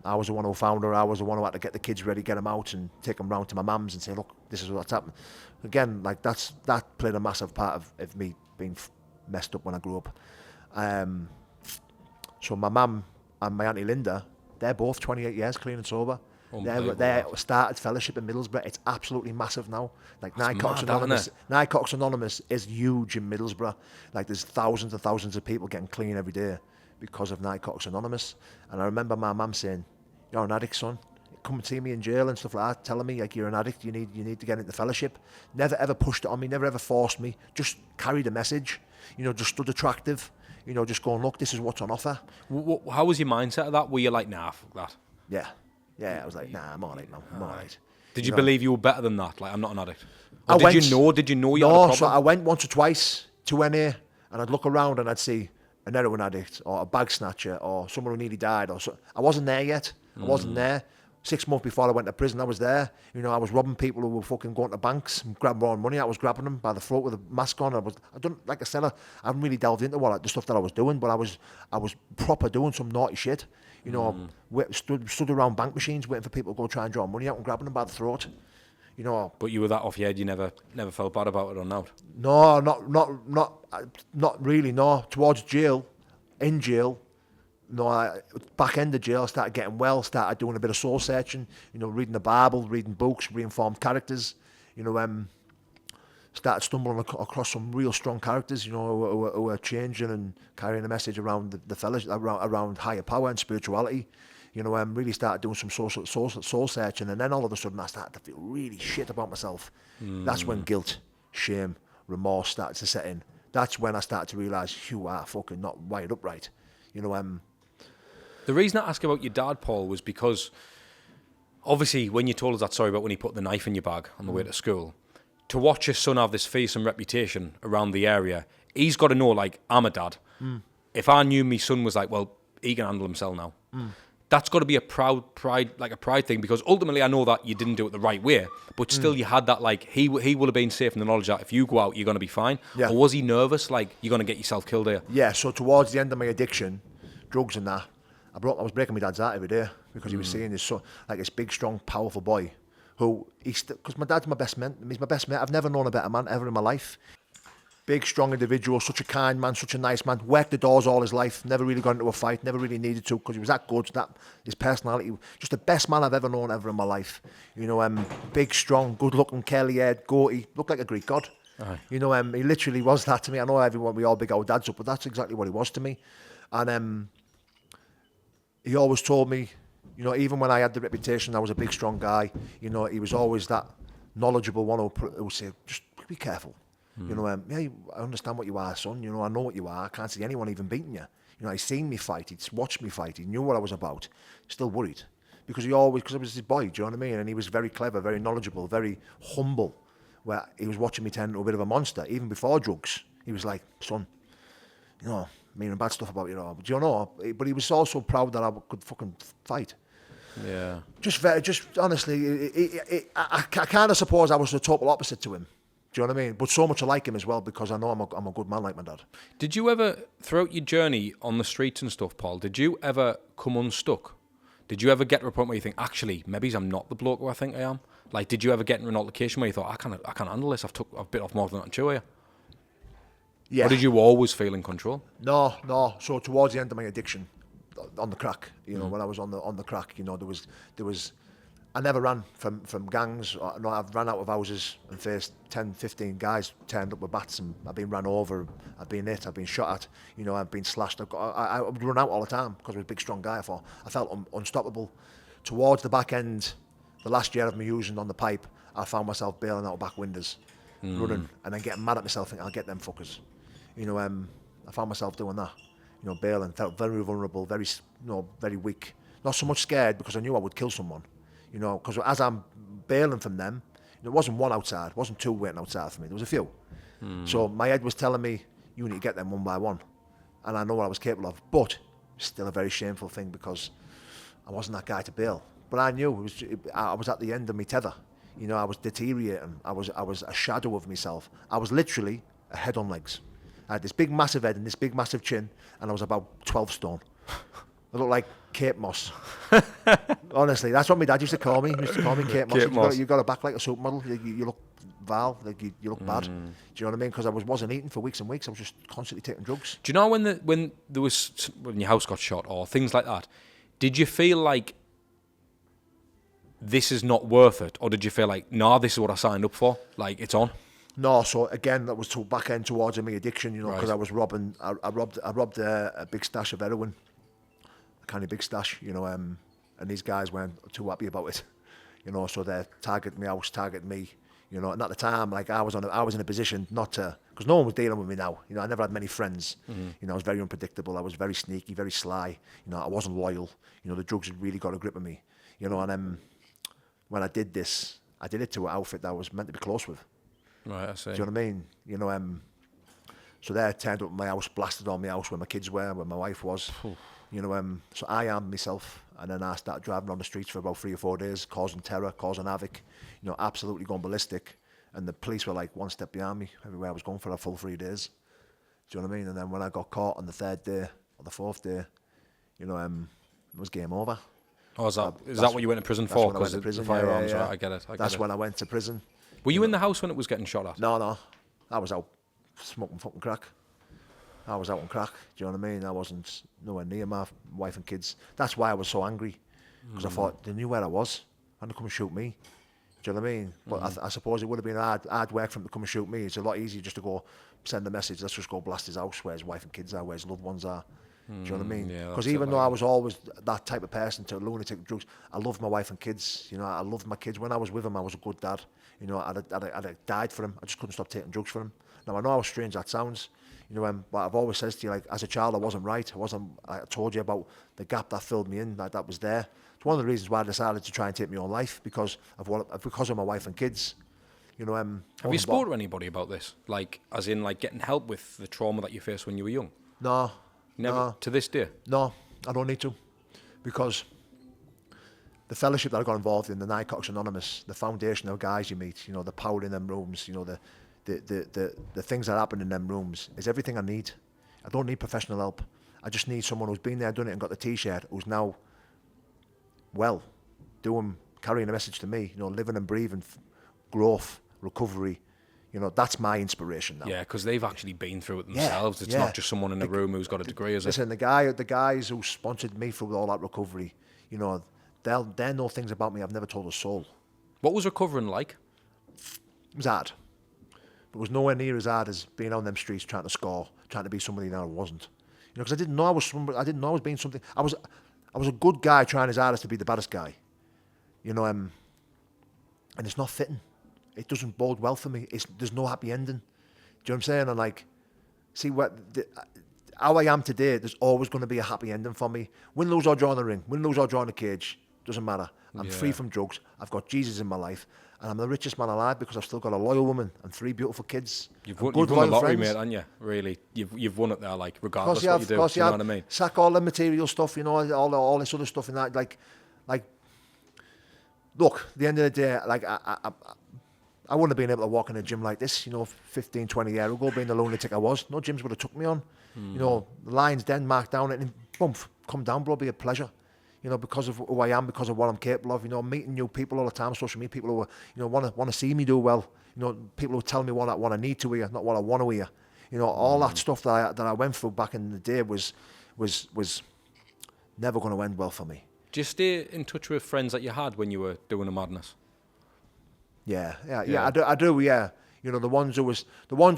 I was the one who found her. I was the one who had to get the kids ready, get them out, and take them round to my mum's and say, look, this is what's happened. Again, like that played a massive part of me being messed up when I grew up. So my mum and my auntie Linda, they're both 28 years clean and sober. They started fellowship in Middlesbrough. It's absolutely massive now. Like Narcotics Anonymous is huge in Middlesbrough. Like there's thousands and thousands of people getting clean every day because of Narcotics Anonymous. And I remember my mum saying, "You're an addict, son. come and see me in jail and stuff like that, telling me like you're an addict, you need to get into fellowship. Never ever pushed it on me, never ever forced me. Just carried a message, you know, just stood attractive, you know, just going, look, this is what's on offer. How was your mindset of that? Were you like, nah, fuck that? Yeah, I was like, nah, I'm all right, man, I'm all right. Did you believe you were better than that? Like, I'm not an addict. Or Did you know you had a problem? So I went once or twice to NA, and I'd look around and I'd see an heroin addict or a bag snatcher or someone who nearly died. I wasn't there yet. I wasn't there. 6 months before I went to prison, I was there. You know, I was robbing people who were fucking going to banks and grabbing more money. I was grabbing them by the throat with a mask on. Like I said, I haven't really delved into the stuff that I was doing, but I was proper doing some naughty shit. You know, stood around bank machines waiting for people to go try and draw money out and grabbing them by the throat. You know. But you were that off your head. You never felt bad about it or not? No, not really. No, towards jail, in jail. No, back end of jail, I started getting well, started doing a bit of soul searching, you know, reading the Bible, reading books, reformed characters, you know, started stumbling across some real strong characters, you know, who are changing and carrying a message around the fellas, around higher power and spirituality. You know, really started doing some soul searching, and then all of a sudden I started to feel really shit about myself. That's when guilt, shame, remorse started to set in. That's when I started to realise you are fucking not wired up right. You know, the reason I asked about your dad, Paul, was because obviously when you told us that story about when he put the knife in your bag on the way to school, to watch your son have this fearsome reputation around the area, he's got to know, like, I'm a dad. If I knew my son was like, well, he can handle himself now, that's got to be a pride thing, because ultimately I know that you didn't do it the right way, but still you had that, like, he will have been safe in the knowledge that if you go out, you're going to be fine. Yeah. Or was he nervous, like, you're going to get yourself killed here? Yeah, so towards the end of my addiction, drugs and that, I was breaking my dad's heart every day because he was seeing this son, like this big, strong, powerful boy who because my dad's my best man. He's my best mate. I've never known a better man ever in my life. Big, strong individual, such a kind man, such a nice man. Worked the doors all his life. Never really got into a fight. Never really needed to because he was that good. His personality, just the best man I've ever known ever in my life. You know, big, strong, good-looking, curly-haired, goatee, looked like a Greek god. Aye. You know, he literally was that to me. I know we all big old dads up, but that's exactly what he was to me. And he always told me, you know, even when I had the reputation, I was a big, strong guy, you know, he was always that knowledgeable one who would say, just be careful. You know, yeah, I understand what you are, son. You know, I know what you are. I can't see anyone even beating you. You know, he's seen me fight. He's watched me fight. He knew what I was about. Still worried. Because I was his boy, do you know what I mean? And he was very clever, very knowledgeable, very humble. Where he was watching me turn into a bit of a monster, even before drugs. He was like, son, you know, meaning bad stuff about you know, do you know? But he was also proud that I could fucking fight. Yeah. Just honestly, I kind of suppose I was the total opposite to him. Do you know what I mean? But so much I like him as well because I know I'm a good man like my dad. Did you ever, throughout your journey on the streets and stuff, Paul, did you ever come unstuck? Did you ever get to a point where you think, actually, maybe I'm not the bloke who I think I am? Like, did you ever get into an altercation where you thought, I can't handle this, I've bit off more than I can chew here? Yeah. Or did you always feel in control? No. So towards the end of my addiction, on the crack, you know, when I was on the crack, you know, there was, I never ran from gangs. No, I've ran out of houses and faced 10, 15 guys turned up with bats, and I've been run over, I've been hit, I've been shot at, you know, I've been slashed. I would run out all the time because I was a big, strong guy. I felt unstoppable. Towards the back end, the last year of me using on the pipe, I found myself bailing out back windows, running, and then getting mad at myself, thinking, I'll get them fuckers. You know, I found myself doing that. You know, bailing, felt very vulnerable, very weak. Not so much scared because I knew I would kill someone. You know, because as I'm bailing from them, there wasn't one outside, wasn't two waiting outside for me, there was a few. So my head was telling me, you need to get them one by one. And I know what I was capable of, but still a very shameful thing because I wasn't that guy to bail. But I knew I was at the end of my tether. You know, I was deteriorating. I was a shadow of myself. I was literally a head on legs. I had this big massive head and this big massive chin, and I was about 12 stone. I looked like Kate Moss. Honestly, that's what my dad used to call me. He used to call me Kate Moss. You've got a back like a supermodel. You look vile. Like you look bad. Do you know what I mean? Because I wasn't eating for weeks and weeks. I was just constantly taking drugs. Do you know when your house got shot or things like that? Did you feel like this is not worth it, or did you feel like, nah, this is what I signed up for? Like, it's on. No, so again, that was back end towards my addiction. You know, because I was robbing. I robbed a big stash of heroin. Kind of big stash, you know, and these guys weren't too happy about it, you know. So they targeted me house, targeted me, you know. And at the time, like I was in a position not to, because no one was dealing with me now. You know, I never had many friends. You know, I was very unpredictable. I was very sneaky, very sly. You know, I wasn't loyal. You know, the drugs had really got a grip of me. You know, and when I did this, I did it to an outfit that I was meant to be close with. Right, I see. Do you know what I mean? You know, so they turned up at my house, blasted on my house where my kids were, where my wife was. You know, so I armed myself, and then I started driving on the streets for about 3 or 4 days, causing terror, causing havoc, you know, absolutely going ballistic. And the police were like one step behind me everywhere I was going for a full 3 days. Do you know what I mean? And then when I got caught on the 3rd day or the 4th day, you know, it was game over. Oh, is that what you went to prison for? Because of the firearms, right? I get it. That's when I went to prison. Were you in the house when it was getting shot at? No. I was out smoking fucking crack. I was out on crack. Do you know what I mean? I wasn't nowhere near my wife and kids. That's why I was so angry. Because I thought they knew where I was and they come and shoot me. Do you know what I mean? But I suppose it would have been hard work for them to come and shoot me. It's a lot easier just to go send a message, let's just go blast his house where his wife and kids are, where his loved ones are. Do you know what I mean? Because even though I was always that type of person to lunatic drugs, I loved my wife and kids. You know, I loved my kids. When I was with them, I was a good dad. You know, I'd died for them. I just couldn't stop taking drugs for them. Now, I know how strange that sounds. You know, but I've always said to you, like, as a child, I wasn't right. I told you about the gap that filled me in, that was there. It's one of the reasons why I decided to try and take my own life, because of my wife and kids. You know, have you spoke to anybody about this? Like, as in, like, getting help with the trauma that you faced when you were young? No. Never? No. To this day? No, I don't need to. Because the fellowship that I got involved in, the Narcotics Anonymous, the foundational guys you meet, you know, the power in them rooms, you know, the things that happen in them rooms is everything I need. I don't need professional help. I just need someone who's been there, done it, and got the T-shirt, who's now carrying a message to me, you know, living and breathing growth, recovery. You know, that's my inspiration now. Yeah, because they've actually been through it themselves. It's not just someone in a room who's got a degree, is it? Listen, the guys who sponsored me through all that recovery, you know, they know things about me I've never told a soul. What was recovering like? It was hard. But it was nowhere near as hard as being on them streets trying to score, trying to be somebody that I wasn't. You know, because I didn't know I was somebody. I didn't know I was being something. I was a good guy trying his hardest to be the baddest guy. You know, and it's not fitting. It doesn't bode well for me. There's no happy ending. Do you know what I'm saying? And like, see how I am today, there's always going to be a happy ending for me. Win, lose or draw in the ring, win, lose or draw in the cage, doesn't matter. I'm free from drugs. I've got Jesus in my life. And I'm the richest man alive because I've still got a loyal woman and 3 beautiful kids. You've won the lottery, mate, haven't you? Really, you've won it there, like, regardless of what you do. You know what I mean? Sack all the material stuff, you know, all this other stuff and that. Like, look, at the end of the day, like, I wouldn't have been able to walk in a gym like this, you know, 15, 20 years ago, being the lunatic I was. No gyms would have took me on. You know, the line's then marked down and boom, come down, bro, be a pleasure. You know, because of who I am, because of what I'm capable of. You know, meeting new people all the time, social media people who, you know, want to see me do well. You know, people who tell me what I need to hear, not what I want to hear. You know, all that stuff that I went through back in the day was never going to end well for me. Do you stay in touch with friends that you had when you were doing the madness? Yeah. I do. Yeah. You know, the ones who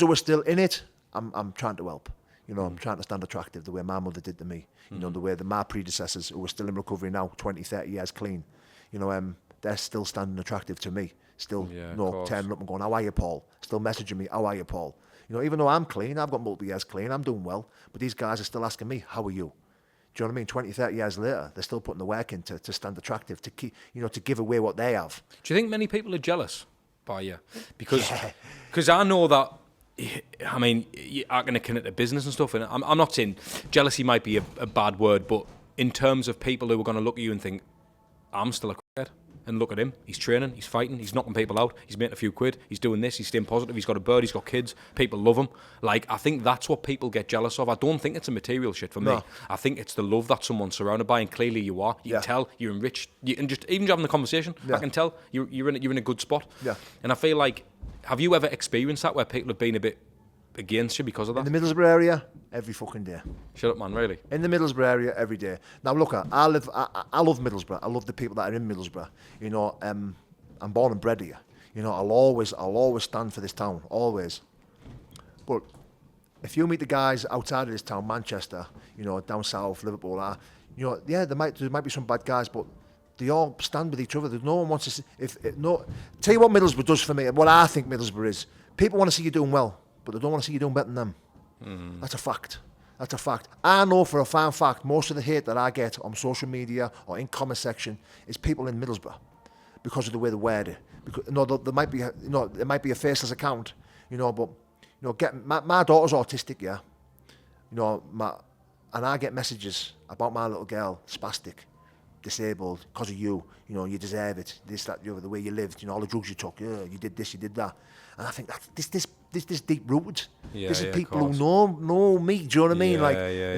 were still in it, I'm trying to help. You know, I'm trying to stand attractive the way my mother did to me. You know, the way my predecessors who are still in recovery now, 20, 30 years clean, you know, they're still standing attractive to me. Still, turning up and going, how are you, Paul? Still messaging me, how are you, Paul? You know, even though I'm clean, I've got multiple years clean, I'm doing well, but these guys are still asking me, how are you? Do you know what I mean? 20, 30 years later, they're still putting the work in to stand attractive, to keep, you know, to give away what they have. Do you think many people are jealous by you? Because I know that, I mean, you are going to connect to business and stuff, and I'm not saying jealousy might be a bad word, but in terms of people who are going to look at you and think, I'm still a crackhead, and look at him, he's training, he's fighting, he's knocking people out, he's making a few quid, he's doing this, he's staying positive, he's got a bird, he's got kids, people love him. Like, I think that's what people get jealous of. I don't think it's a material shit for me. I think it's the love that someone's surrounded by, and clearly you are. You can tell you're enriched, and just even having the conversation, I can tell you're in a good spot. Yeah. And I feel like, have you ever experienced that where people have been a bit against you because of that? In the Middlesbrough area, every fucking day. Shut up, man, really? In the Middlesbrough area, every day. Now, look, I love Middlesbrough. I love the people that are in Middlesbrough. You know, I'm born and bred here. You know, I'll always stand for this town, always. But if you meet the guys outside of this town, Manchester, you know, down south, Liverpool, you know, yeah, there might be some bad guys, but they all stand with each other. There's no one wants to see, tell you what Middlesbrough does for me, what I think Middlesbrough is, people want to see you doing well, but they don't want to see you doing better than them. That's a fact. That's a fact. I know for a fact, most of the hate that I get on social media or in comment section is people in Middlesbrough because of the way they wear it. Because, there might be, it might be a faceless account, but, my daughter's autistic, yeah. And I get messages about my little girl, spastic, disabled, because of you. You deserve it. This, that, the other, the way you lived. All the drugs you took. Yeah, you did this, you did that. And I think that this deep rooted. This is people who know me. Do you know what I mean?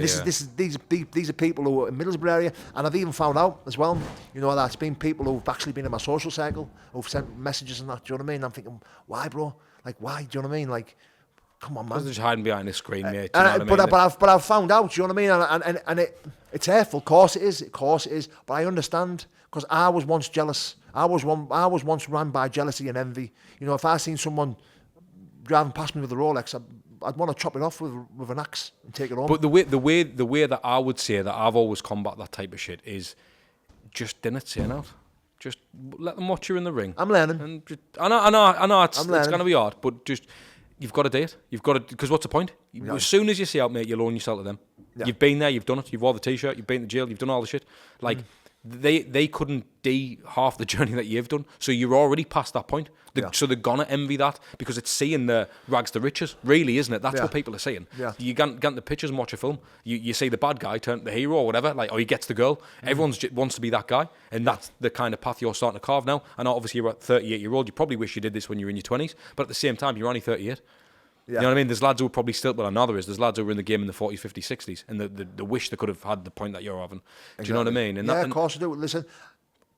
These are people who are in Middlesbrough area, and I've even found out as well. That it's been people who've actually been in my social circle who've sent messages and that. Do you know what I mean? I'm thinking, why, bro? Like, why? Do you know what I mean? Like, come on, man. Because they're just hiding behind the screen, mate. Do you know what I mean? But I've found out. Do you know what I mean? And it's hurtful. Of course it is. But I understand, because I was once jealous. I was once run by jealousy and envy. If I seen someone driving past me with a Rolex, I'd want to chop it off with an axe and take it home. But the way that I would say that I've always combat that type of shit is just dinner turn out. Just let them watch you in the ring. I'm learning. And just, I know it's going to be hard, but just you've got to do it. You've got to, because what's the point? As soon as you see out, mate, you'll own yourself to them. Yeah. You've been there, you've done it. You've wore the t-shirt, you've been to jail, you've done all the shit. Like they couldn't do half the journey that you've done, so you're already past that point. So they're gonna envy that, because it's seeing the rags to riches, really, isn't it? That's what people are seeing. Yeah. You get into the pictures and watch a film. You see the bad guy turn the hero or whatever, or he gets the girl. Everyone wants to be that guy, and that's the kind of path you're starting to carve now. And obviously you're a 38-year-old. You probably wish you did this when you were in your 20s, but at the same time, you're only 38. Yeah. You know what I mean? There's lads who are probably still, well, I know there's lads who were in the game in the 40s, 50s, 60s, and the wish they could have had the point that you're having. Do you know what I mean? And of course I do. Listen,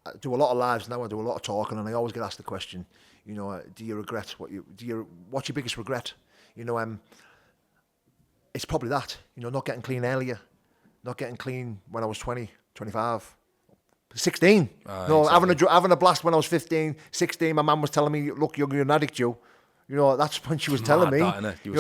I do a lot of lives now, I do a lot of talking, and I always get asked the question, do you regret what's your biggest regret? It's probably that, not getting clean earlier, not getting clean when I was 20, 25, 16. Exactly. Having a blast when I was 15, 16. My mum was telling me, look, you're an addict, you. That's when she was telling me.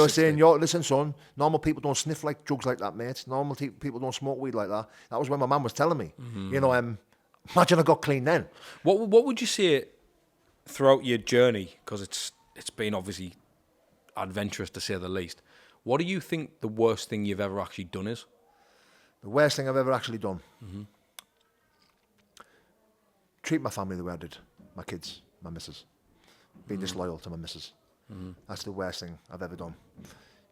Saying, listen, son, normal people don't sniff like drugs like that, mate. Normal people don't smoke weed like that. That was when my mum was telling me. Imagine I got clean then. What would you say throughout your journey? Because it's been obviously adventurous to say the least. What do you think the worst thing you've ever actually done is? The worst thing I've ever actually done? Treat my family the way I did. My kids, my missus. Be disloyal to my missus. That's the worst thing I've ever done.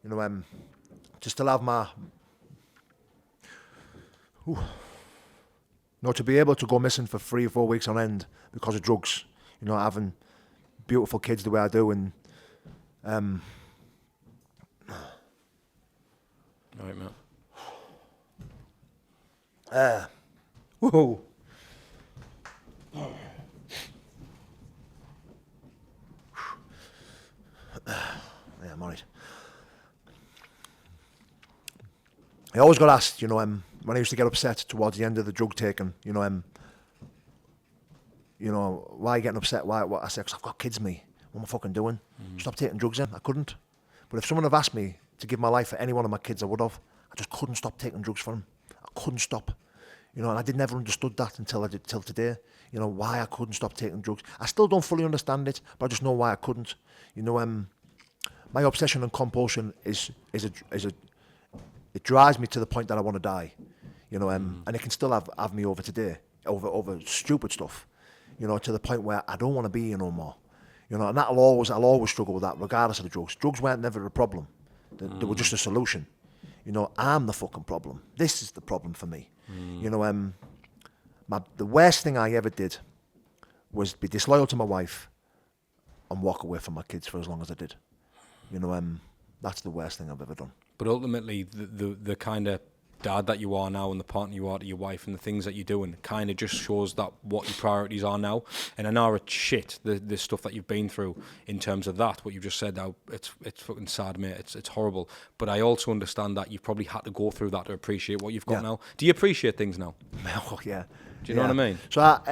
To still have my... to be able to go missing for 3 or 4 weeks on end because of drugs. Having beautiful kids the way I do, and... All right, mate. Whoa. Yeah, I'm alright. I always got asked, when I used to get upset towards the end of the drug taking, why are you getting upset? Why? I said, 'cause I've got kids, me. What am I fucking doing? Stop taking drugs then. I couldn't. But if someone had asked me to give my life for any one of my kids, I would have. I just couldn't stop taking drugs for them. I couldn't stop. And I never understood that till today. Why I couldn't stop taking drugs. I still don't fully understand it, but I just know why I couldn't. My obsession and compulsion is it drives me to the point that I want to die. And it can still have me over today, over stupid stuff. To the point where I don't want to be here no more. And I'll always struggle with that, regardless of the drugs. Drugs weren't never a problem. They were just a solution. I'm the fucking problem. This is the problem for me. The worst thing I ever did was be disloyal to my wife and walk away from my kids for as long as I did. That's the worst thing I've ever done. But ultimately, the kind of dad that you are now and the partner you are to your wife and the things that you're doing kind of just shows that what your priorities are now. And I know it's shit, the stuff that you've been through in terms of that, what you've just said now, it's fucking sad, mate. It's horrible. But I also understand that you've probably had to go through that to appreciate what you've got now. Do you appreciate things now? Oh, yeah. Do you know what I mean? So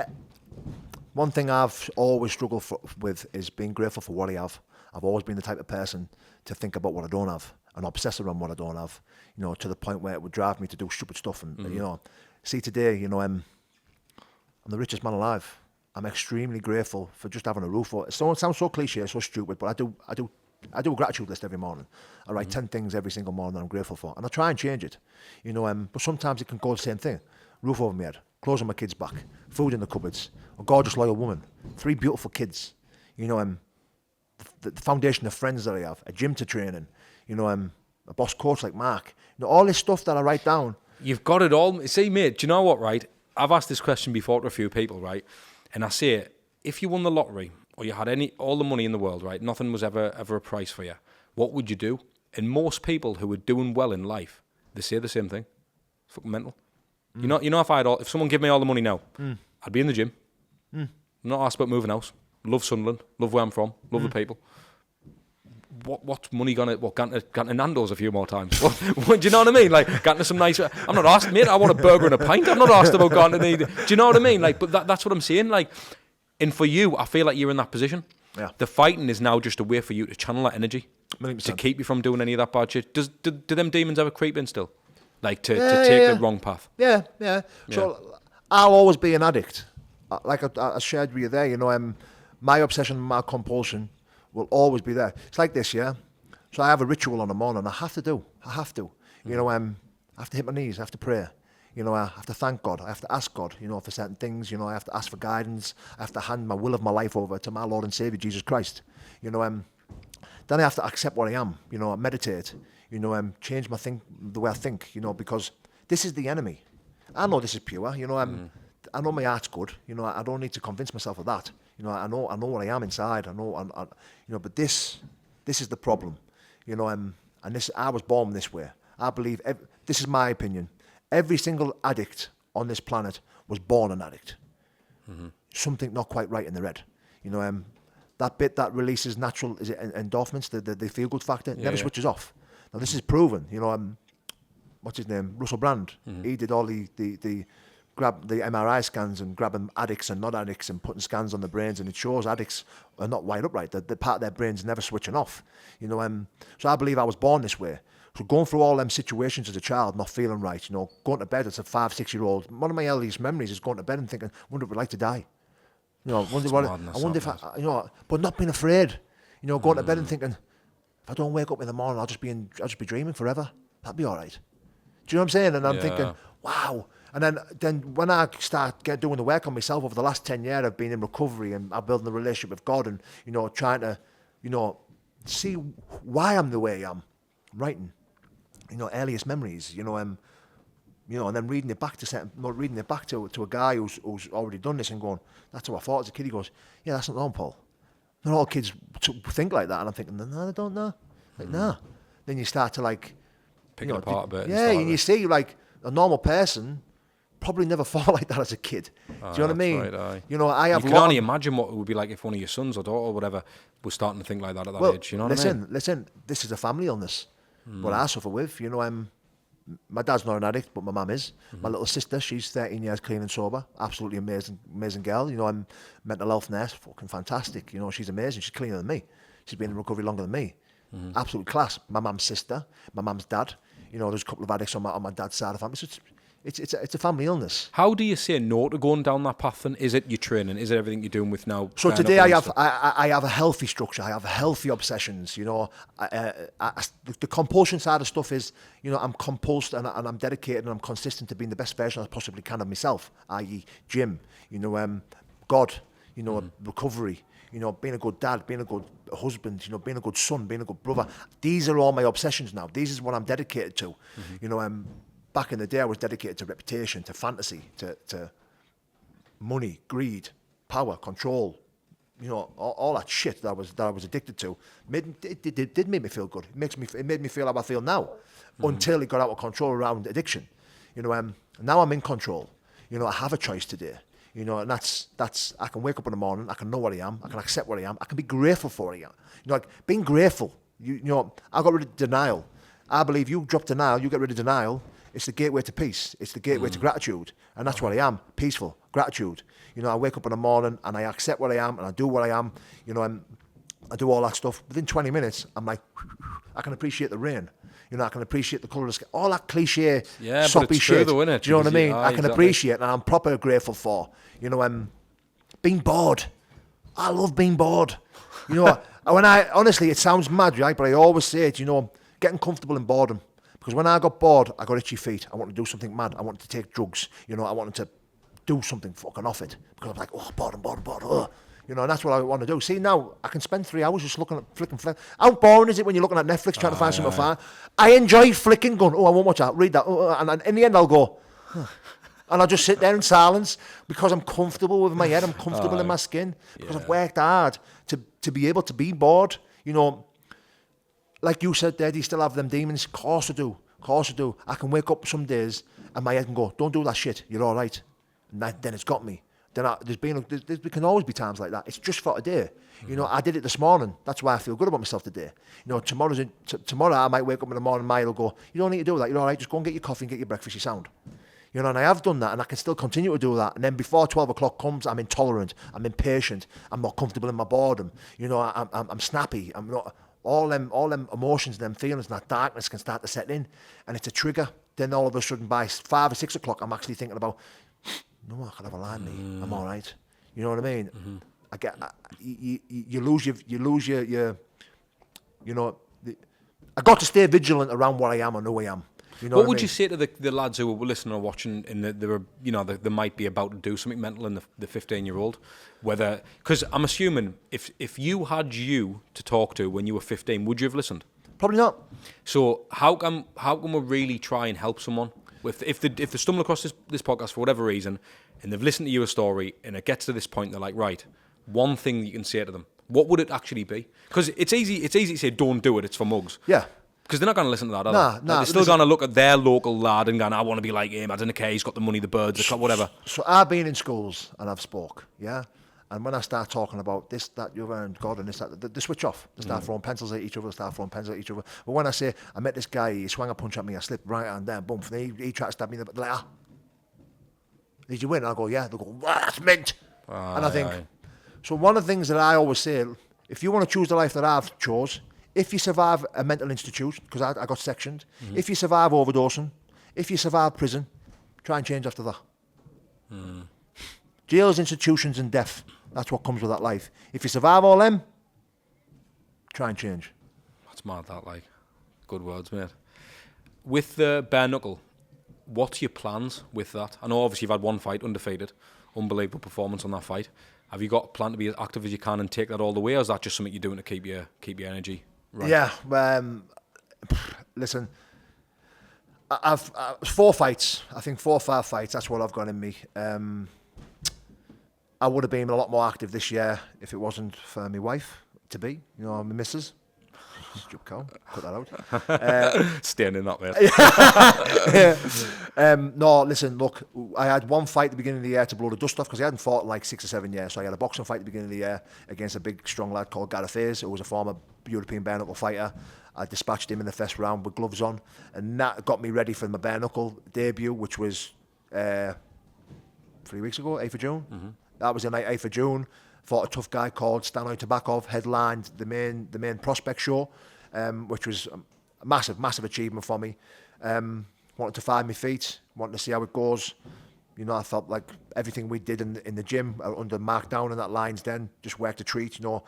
one thing I've always struggled with is being grateful for what I have. I've always been the type of person to think about what I don't have and obsess around what I don't have, to the point where it would drive me to do stupid stuff. And, see today, I'm the richest man alive. I'm extremely grateful for just having a roof over. It sounds so cliche, so stupid, but I do a gratitude list every morning. I write 10 things every single morning that I'm grateful for, and I try and change it. But sometimes it can go the same thing. Roof over my head, clothes on my kids' back, food in the cupboards, a gorgeous loyal woman, 3 beautiful kids. The foundation of friends that I have, a gym to train in. A boss coach like Mark. All this stuff that I write down. You've got it all. See, mate, do you know what, right? I've asked this question before to a few people, right? And I say, if you won the lottery or you had all the money in the world, right? Nothing was ever a price for you. What would you do? And most people who are doing well in life, they say the same thing. It's fucking mental. You know, if someone gave me all the money now, I'd be in the gym. I'm not asked about moving house. Love Sunderland. Love where I'm from. Love the people. What's money gonna to Nando's a few more times? Do you know what I mean? Like, getting to some nice. I'm not asked, mate. I want a burger and a pint. I'm not asked about going to the. Do you know what I mean? Like, but that's what I'm saying. Like, and for you, I feel like you're in that position. Yeah. The fighting is now just a way for you to channel that energy 100%. to keep you from doing any of that bad shit. Do them demons ever creep in still? Like to take the wrong path? Yeah. So I'll always be an addict. Like I shared with you there. My obsession, my compulsion will always be there. It's like this, yeah? So I have a ritual on the morning. I have to. I have to hit my knees. I have to pray. I have to thank God. I have to ask God, for certain things. I have to ask for guidance. I have to hand my will of my life over to my Lord and Savior, Jesus Christ. Then I have to accept what I am. Meditate. Change the way I think. Because this is the enemy. I know this is pure. I know my heart's good. I don't need to convince myself of that. I know what I am inside. I know, but this is the problem. And I was born this way. I believe this is my opinion. Every single addict on this planet was born an addict. Something not quite right in their head. That bit that releases natural endorphins, the feel good factor, never switches off. Now this is proven. What's his name? Russell Brand. He did all the grab the MRI scans and grabbing addicts and not addicts and putting scans on the brains, and it shows addicts are not wired up right. The part of their brain's never switching off. So I believe I was born this way. So going through all them situations as a child, not feeling right, going to bed as a 5-6-year-old. One of my earliest memories is going to bed and thinking, I wonder if I'd like to die. I wonder if but not being afraid. Going to bed and thinking, if I don't wake up in the morning, I'll just be dreaming forever. That'd be all right. Do you know what I'm saying? And I'm thinking, wow. And then when I start doing the work on myself over the last 10 years, I've been in recovery and I'm building a relationship with God and, trying to, see why I'm the way I am. I'm writing, earliest memories, and then reading it back to a guy who's already done this and going, that's how I thought as a kid. He goes, yeah, that's not wrong, Paul. Not all kids think like that. And I'm thinking, no, they don't know. Like, nah. Then you start to pick it apart a bit. Yeah, and you see a normal person probably never thought like that as a kid. Do you know what I mean? Right, aye. I have. You can only imagine what it would be like if one of your sons or daughter or whatever was starting to think like that at that age. You know what I mean? Listen. This is a family illness. What I suffer with. My dad's not an addict, but my mum is. My little sister, she's 13 years clean and sober. Absolutely amazing girl. I'm mental health nurse, fucking fantastic. She's amazing. She's cleaner than me. She's been in recovery longer than me. Absolute class. My mum's sister, my mum's dad. There's a couple of addicts on my dad's side of the family. So it's a family illness. How do you say no to going down that path then? Is it your training? Is it everything you're doing with now? So today I have a healthy structure. I have healthy obsessions. The compulsion side of stuff is, I'm compulsed and I'm dedicated and I'm consistent to being the best version I possibly can of myself, i.e. gym, God, recovery, being a good dad, being a good husband, being a good son, being a good brother. These are all my obsessions now. This is what I'm dedicated to. Back in the day, I was dedicated to reputation, to fantasy, to money, greed, power, control. All that shit that I was addicted to. It did make me feel good. It made me feel how I feel now, until it got out of control around addiction. Now I'm in control. I have a choice today. And that's I can wake up in the morning. I can know what I am. I can accept what I am. I can be grateful for what I am. Being grateful. I got rid of denial. I believe you drop denial, you get rid of denial. It's the gateway to peace. It's the gateway to gratitude. And that's what I am, peaceful, gratitude. I wake up in the morning and I accept what I am and I do what I am, and I do all that stuff. Within 20 minutes, I'm like, I can appreciate the rain. You know, I can appreciate the colour of the sky. All that cliche, Yeah, but soppy it's true shit. though, innit? Do you know what I Because mean? you- I can exactly. appreciate and I'm proper grateful for. You know, being bored. I love being bored. You know, honestly, it sounds mad, right? But I always say it, you know, getting comfortable in boredom. Because when I got bored, I got itchy feet. I wanted to do something mad. I wanted to take drugs. You know, I wanted to do something fucking off it. Because I was like, oh, boredom. You know, and that's what I want to do. See, now, I can spend 3 hours just looking at flicking. How boring is it when you're looking at Netflix trying to find something fun? I enjoy flicking, going, oh, I won't watch that, read that. And in the end, I'll go, huh. And I'll just sit there in silence because I'm comfortable with my head. I'm comfortable in my skin because I've worked hard to be able to be bored. You know, like you said there, do you still have them demons? Of course I do. I can wake up some days and my head can go, don't do that shit. You're all right. And then it's got me. There can always be times like that. It's just for today. You know, I did it this morning. That's why I feel good about myself today. You know, tomorrow I might wake up in the morning, Maya will go, you don't need to do that. You're all right. Just go and get your coffee and get your breakfast. You sound. You know, and I have done that, and I can still continue to do that. And then before 12 o'clock comes, I'm intolerant, I'm impatient, I'm not comfortable in my boredom. You know, I'm snappy. I'm not. All them emotions, them feelings, and that darkness can start to set in, and it's a trigger. Then all of a sudden, by 5 or 6 o'clock, I'm actually thinking about, no, I could have a line me. I'm all right. You know what I mean? You lose your, you know, I got to stay vigilant around what I am and who I am. You know what I would mean? you say to the lads who were listening or watching, and they might be about to do something mental in the 15-year-old? Whether, because I'm assuming if you had you to talk to when you were 15, would you have listened? Probably not. So how can we really try and help someone if they stumble across this podcast for whatever reason, and they've listened to your story, and it gets to this point, they're like, right, one thing you can say to them, what would it actually be? Because it's easy to say don't do it, it's for mugs. Yeah. Because they're not going to listen to that, are they? Nah. They're still going to look at their local lad and going, I want to be like him. I don't care. He's got the money, the birds, the whatever. So I've been in schools and I've spoke, yeah? And when I start talking about this, that, the other, and God, and this, that, they switch off. They start throwing pencils at each other, But when I say, I met this guy, he swung a punch at me, I slipped right hand down, boom, and he tried to stab me, they're like, did you win? And I go, yeah. They go, wow, that's mint. And I think, so one of the things that I always say, if you want to choose the life that I've chose, if you survive a mental institution, because I got sectioned, if you survive overdosing, if you survive prison, try and change after that. Jails, institutions and death, that's what comes with that life. If you survive all them, try and change. That's mad, that, like. Good words, mate. With the bare knuckle, what's your plans with that? I know obviously you've had one fight, undefeated, unbelievable performance on that fight. Have you got a plan to be as active as you can and take that all the way, or is that just something you're doing to keep your energy right? Yeah, listen, I've 4 fights. I think 4 or 5 fights. That's what I've got in me. I would have been a lot more active this year if it wasn't for my wife to be. You know, my missus. Cut that out. Staying in that, mate. No, listen, look, I had one fight at the beginning of the year to blow the dust off because I hadn't fought in like 6 or 7 years. So I had a boxing fight at the beginning of the year against a big, strong lad called gadgey, who was a former European bare knuckle fighter. I dispatched him in the first round with gloves on, and that got me ready for my bare knuckle debut, which was 3 weeks ago, 8th of June. That was the night, 8th of June. Fought a tough guy called Stanoy Tabakov, headlined the main prospect show, which was a massive achievement for me. Wanted to find my feet, wanted to see how it goes. You know, I felt like everything we did in the gym under Markdown and that Lions Den just worked a treat. You know,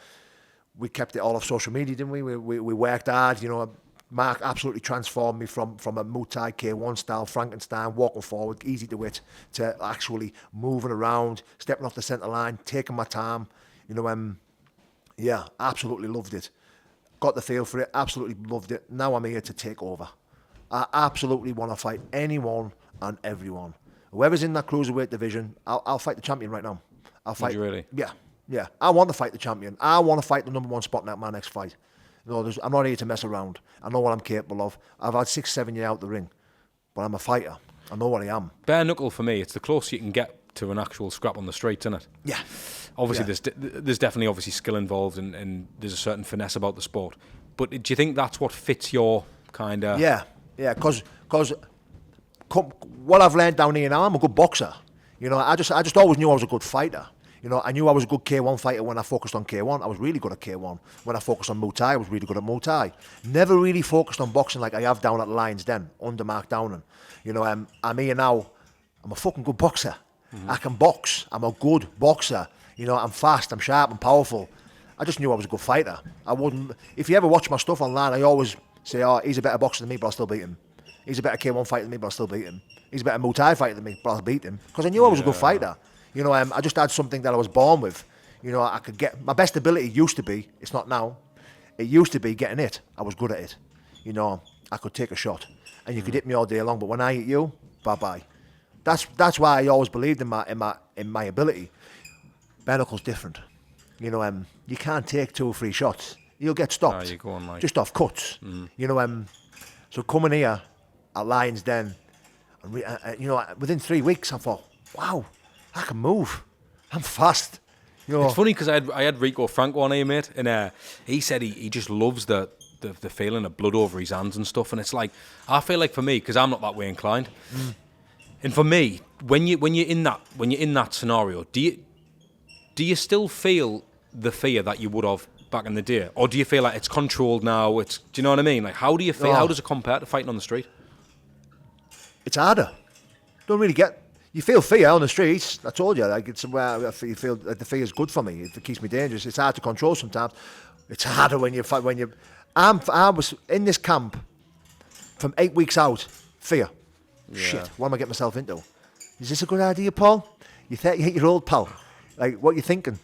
we kept it all off social media, didn't we? We worked hard. You know, Mark absolutely transformed me from a Muay Thai K1 style Frankenstein, walking forward, easy to hit, to actually moving around, stepping off the centre line, taking my time. You know, yeah, absolutely loved it. Got the feel for it, absolutely loved it. Now I'm here to take over. I absolutely want to fight anyone and everyone. Whoever's in that cruiserweight division, I'll fight the champion right now. I'll fight. Would you really? Yeah. I want to fight the champion. I want to fight the number 1 spot in my next fight. You know, I'm not here to mess around. I know what I'm capable of. I've had 6-7 years out the ring, but I'm a fighter. I know what I am. Bare knuckle for me, it's the closest you can get to an actual scrap on the streets, isn't it? Yeah. Obviously, there's definitely obviously skill involved, and there's a certain finesse about the sport. But do you think that's what fits your kind of? Yeah, because what I've learned down here now, I'm a good boxer. You know, I just always knew I was a good fighter. You know, I knew I was a good K1 fighter when I focused on K1. I was really good at K1. When I focused on Muay Thai, I was really good at Muay Thai. Never really focused on boxing like I have down at the Lions Den, under Mark Downing. You know, I'm here now. I'm a fucking good boxer. I can box. I'm a good boxer. You know, I'm fast, I'm sharp, I'm powerful. I just knew I was a good fighter. I wouldn't... If you ever watch my stuff online, I always say, oh, he's a better boxer than me, but I'll still beat him. He's a better K1 fighter than me, but I'll still beat him. He's a better Muay Thai fighter than me, but I'll beat him. Because I knew I was a good fighter. You know, I just had something that I was born with. You know, I could get... My best ability used to be, it's not now, it used to be getting it. I was good at it. You know, I could take a shot. And you could hit me all day long, but when I hit you, bye-bye. That's why I always believed in my ability. Bare Knuckle's different. You know, you can't take 2 or 3 shots. You'll get stopped. You're going like... Just off cuts. You know, so coming here at Lions Den, you know, within 3 weeks I thought, wow, I can move. I'm fast. You know, it's funny because I had Rico Franco on here, mate, and he said he just loves the feeling of blood over his hands and stuff, and it's like, I feel like for me, because I'm not that way inclined, and for me, when you're in that scenario, do you still feel the fear that you would have back in the day, or do you feel like it's controlled now? Do you know what I mean? Like, how do you feel? How does it compare to fighting on the street? It's harder. Don't really get... You feel fear on the streets. I told you, like, it's where you feel that the fear is good for me. It keeps me dangerous. It's hard to control sometimes. It's harder when you fight. I was in this camp from 8 weeks out. Fear. Yeah. Shit. What am I getting myself into? Is this a good idea, Paul? You're 38-year-old, pal. Like, what are you thinking?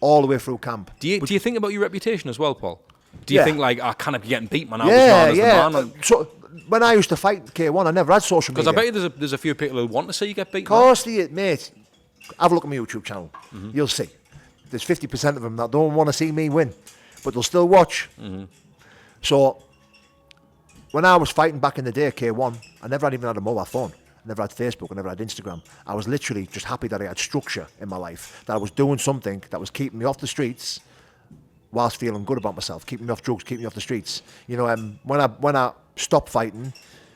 All the way through camp. Do you think about your reputation as well, Paul? Do you think, like, I can't be getting beat, man? I was the man. So when I used to fight K1, I never had social media. Because I bet you there's a few people who want to see you get beat. Of course, mate. Have a look at my YouTube channel. You'll see. There's 50% of them that don't want to see me win, but they'll still watch. So when I was fighting back in the day, K1, I never even had a mobile phone. I never had Facebook. I never had Instagram. I was literally just happy that I had structure in my life, that I was doing something that was keeping me off the streets whilst feeling good about myself, keeping me off drugs, keeping me off the streets. You know, when I stopped fighting,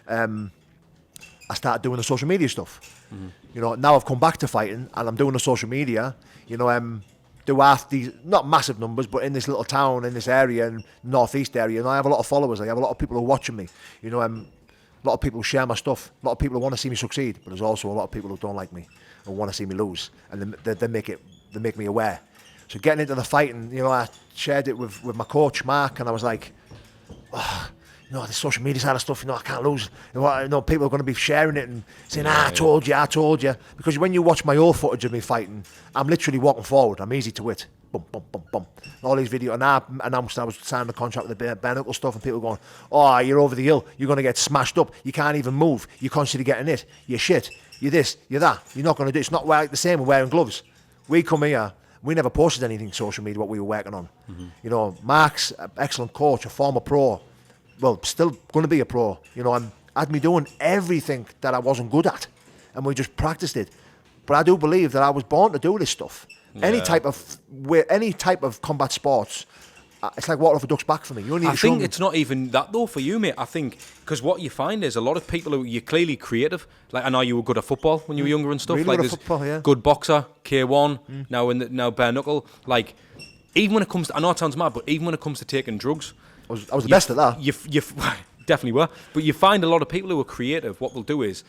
I started doing the social media stuff. You know, now I've come back to fighting and I'm doing the social media. You know, do half these, not massive numbers, but in this little town, in this area, in northeast area, and I have a lot of followers. I have a lot of people who are watching me. You know, a lot of people who share my stuff. A lot of people who want to see me succeed, but there's also a lot of people who don't like me, who want to see me lose, and they make me aware. So getting into the fighting, you know, I shared it with my coach Mark, and I was like, oh, you know, the social media side of stuff, you know, I can't lose. You know, people are going to be sharing it and saying, I told you. Because when you watch my old footage of me fighting, I'm literally walking forward. I'm easy to hit. Bum, bum, bum, bum. All these videos. And I announced I was signing the contract with the Bare Knuckle stuff, and people going, oh, you're over the hill. You're going to get smashed up. You can't even move. You're constantly getting hit. You're shit. You're this. You're that. You're not going to do it. It's not like the same with wearing gloves. We come here. We never posted anything social media, what we were working on. You know, Mark's an excellent coach, a former pro. Well, still going to be a pro. You know, had me doing everything that I wasn't good at, and we just practiced it. But I do believe that I was born to do this stuff. Yeah. Any type of combat sports, it's like water off a duck's back for me. I think it's not even that though for you, mate. I think because what you find is a lot of people who you're clearly creative. Like I know you were good at football when you were younger and stuff. Really like good at football, yeah. Good boxer, K1. Now bare knuckle. Like even when it comes to, I know it sounds mad, but even when it comes to taking drugs, I was the best at that. You definitely were. But you find a lot of people who are creative. What they'll do is,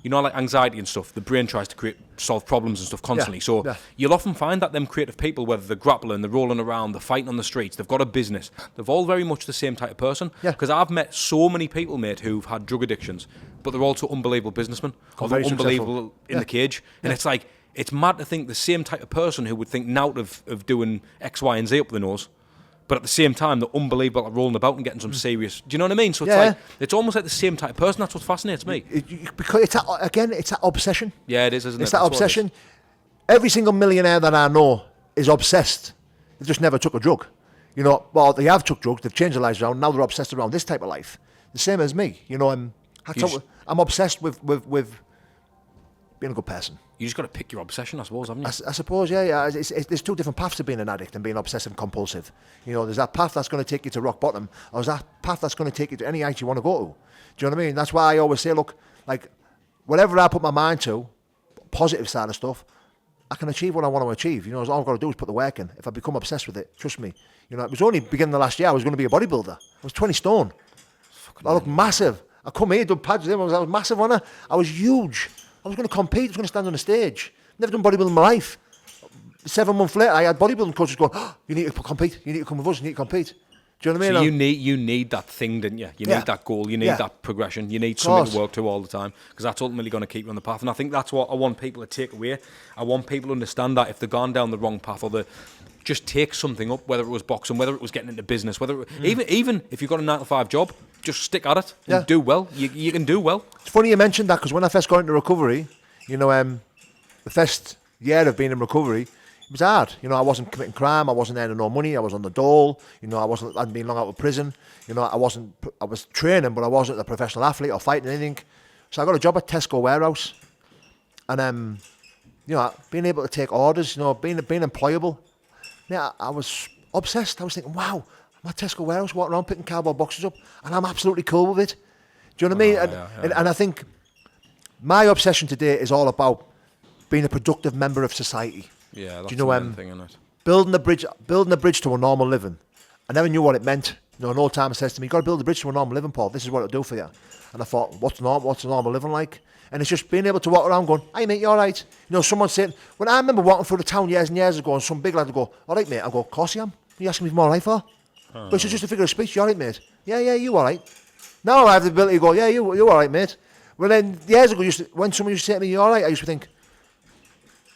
you know, like anxiety and stuff, the brain tries to solve problems and stuff constantly. You'll often find that them creative people, whether they're grappling, they're rolling around, they're fighting on the streets, they've got a business, they're all very much the same type of person. Because I've met so many people, mate, who've had drug addictions, but they're also unbelievable businessmen, or they're unbelievable in the cage. And it's like, it's mad to think the same type of person who would think now of doing X, Y, and Z up the nose, but at the same time, they're unbelievable at rolling about and getting some serious... Do you know what I mean? So it's like, it's almost like the same type of person. That's what fascinates me. Because it's that obsession. Yeah, it is, isn't it? It's that obsession. Every single millionaire that I know is obsessed. They just never took a drug. You know, well, they have took drugs, they've changed their lives around, now they're obsessed around this type of life. The same as me. You know, I'm obsessed with being a good person. You just got to pick your obsession, I suppose, haven't you? I suppose, yeah. There's two different paths to being an addict and being obsessive compulsive. You know, there's that path that's going to take you to rock bottom, or there's that path that's going to take you to any height you want to go to. Do you know what I mean? That's why I always say, look, like, whatever I put my mind to, positive side of stuff, I can achieve what I want to achieve. You know, all I've got to do is put the work in. If I become obsessed with it, trust me. You know, it was only beginning of last year I was going to be a bodybuilder. I was 20 stone. I looked massive. I come here, done pads with him. I was massive on it. I was huge. I was going to compete. I was going to stand on the stage. Never done bodybuilding in my life. 7 months later, I had bodybuilding coaches going, oh, you need to compete. You need to come with us. You need to compete. Do you know what I mean? So you need that thing, didn't you? You need that goal. You need that progression. You need something to work to all the time, because that's ultimately going to keep you on the path. And I think that's what I want people to take away. I want people to understand that if they've gone down the wrong path, or just take something up, whether it was boxing, whether it was getting into business, even if you've got a 9-to-5 job, just stick at it and do well. You can do well. It's funny you mentioned that, because when I first got into recovery, you know, the first year of being in recovery, it was hard. You know, I wasn't committing crime. I wasn't earning no money. I was on the dole. You know, I hadn't been long out of prison. You know, I was training, but I wasn't a professional athlete or fighting anything. So I got a job at Tesco warehouse, and you know, being able to take orders, you know, being employable. Yeah, I was obsessed. I was thinking, wow, I'm at Tesco warehouse walking around picking cardboard boxes up, and I'm absolutely cool with it. Do you know what I mean? And I think my obsession today is all about being a productive member of society. Yeah, that's the main thing, isn't it? Building a bridge to a normal living. I never knew what it meant. You know, an old timer says to me, "You got to build a bridge to a normal living, Paul. This is what it'll do for you." And I thought, what's a normal living like? And it's just being able to walk around going, "Hey mate, you all right?" You know, someone saying, when I remember walking through the town years and years ago, and some big lad would go, "All right mate," I go, "Of course I am. What are you asking me for more life for?" But it's just a figure of speech. "You all right mate?" Yeah, you all right. Now I have the ability to go, "Yeah, you all right mate." Well then, years ago, when someone used to say to me, "You all right?" I used to think,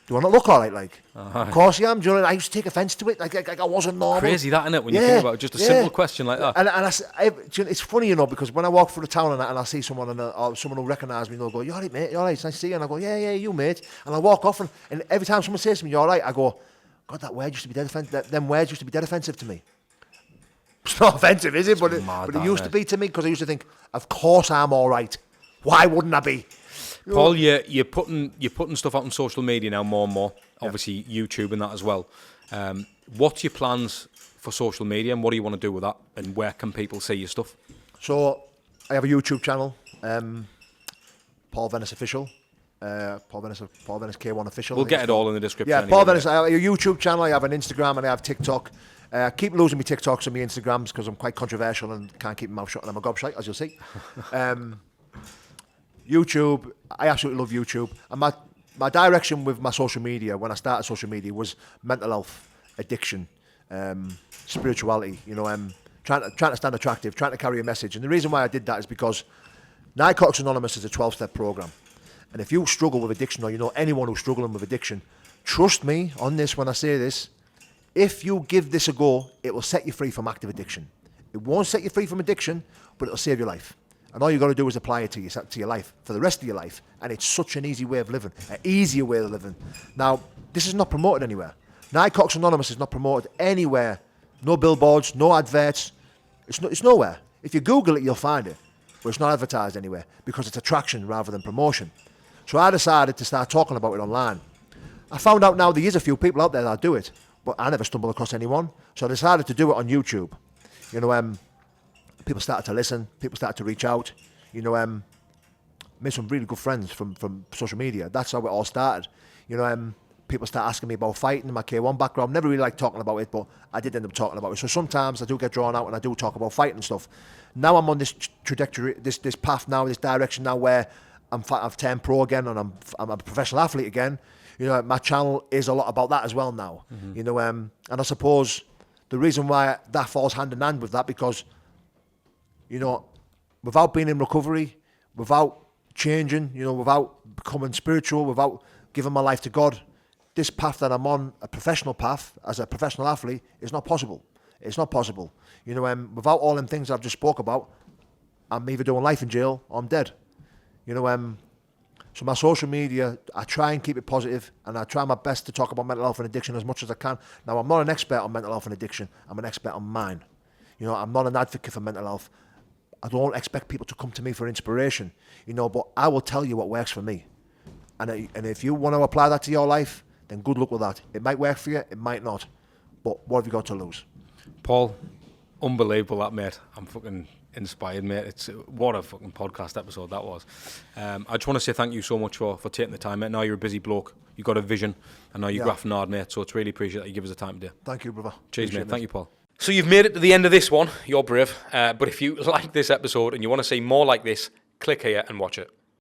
do I not look all right? Like, of course I am. Do you know, I used to take offence to it. Like I wasn't normal. Crazy that, isn't it? When you think about it, just a simple question like that. And it's funny, you know, because when I walk through the town and I see someone or someone who recognise me, they'll go, "You all right, mate? You all right? It's nice to see you." And I go, "Yeah, you, mate." And I walk off, and every time someone says to me, "You all right?" I go, "God, that word used to be dead offensive. Them words used to be dead offensive to me." It's not offensive, is it? But it used to be to me, because I used to think, of course I'm all right. Why wouldn't I be? Paul, you're putting stuff out on social media now more and more. Obviously, YouTube and that as well. What's your plans for social media, and what do you want to do with that? And where can people see your stuff? So I have a YouTube channel, Paul Venis Official. Paul Venis K1 Official. We'll get it all in the description. Yeah, Paul Venis. I have a YouTube channel. I have an Instagram, and I have TikTok. Keep losing me TikToks and my Instagrams, because I'm quite controversial and can't keep my mouth shut, and I'm a gobshite, as you'll see. YouTube, I absolutely love YouTube. And my direction with my social media, when I started social media, was mental health, addiction, spirituality, you know, trying to stand attractive, trying to carry a message. And the reason why I did that is because Narcotics Anonymous is a 12-step program. And if you struggle with addiction, or you know anyone who's struggling with addiction, trust me on this when I say this, if you give this a go, it will set you free from active addiction. It won't set you free from addiction, but it'll save your life. And all you got to do is apply it to your life for the rest of your life. And it's such an easy way of living, an easier way of living. Now, this is not promoted anywhere. Narcotics Anonymous is not promoted anywhere. No billboards, no adverts. It's nowhere. If you Google it, you'll find it. But it's not advertised anywhere, because it's attraction rather than promotion. So I decided to start talking about it online. I found out now there is a few people out there that do it, but I never stumbled across anyone. So I decided to do it on YouTube. You know, people started to listen, people started to reach out, you know, made some really good friends from social media. That's how it all started. You know, people start asking me about fighting, my K1 background. Never really liked talking about it, but I did end up talking about it. So sometimes I do get drawn out and I do talk about fighting and stuff. Now I'm on this trajectory, this path now, this direction now where I've turned pro again, and I'm a professional athlete again. You know, my channel is a lot about that as well now. Mm-hmm. You know, and I suppose the reason why that falls hand in hand with that, because, you know, without being in recovery, without changing, you know, without becoming spiritual, without giving my life to God, this path that I'm on, a professional path as a professional athlete, is not possible. It's not possible. You know, without all them things I've just spoke about, I'm either doing life in jail or I'm dead. You know, so my social media, I try and keep it positive, and I try my best to talk about mental health and addiction as much as I can. Now, I'm not an expert on mental health and addiction. I'm an expert on mine. You know, I'm not an advocate for mental health. I don't expect people to come to me for inspiration, you know, but I will tell you what works for me. And if you want to apply that to your life, then good luck with that. It might work for you, it might not. But what have you got to lose? Paul, unbelievable that, mate. I'm fucking inspired, mate. It's what a fucking podcast episode that was. I just want to say thank you so much for taking the time, mate. Now you're a busy bloke. You've got a vision. I know you're graphing hard, mate. So it's really appreciate that you give us the time today. Thank you, brother. Cheers, Appreciate mate. Thank you, Paul. So you've made it to the end of this one. You're brave. But if you like this episode and you want to see more like this, click here and watch it.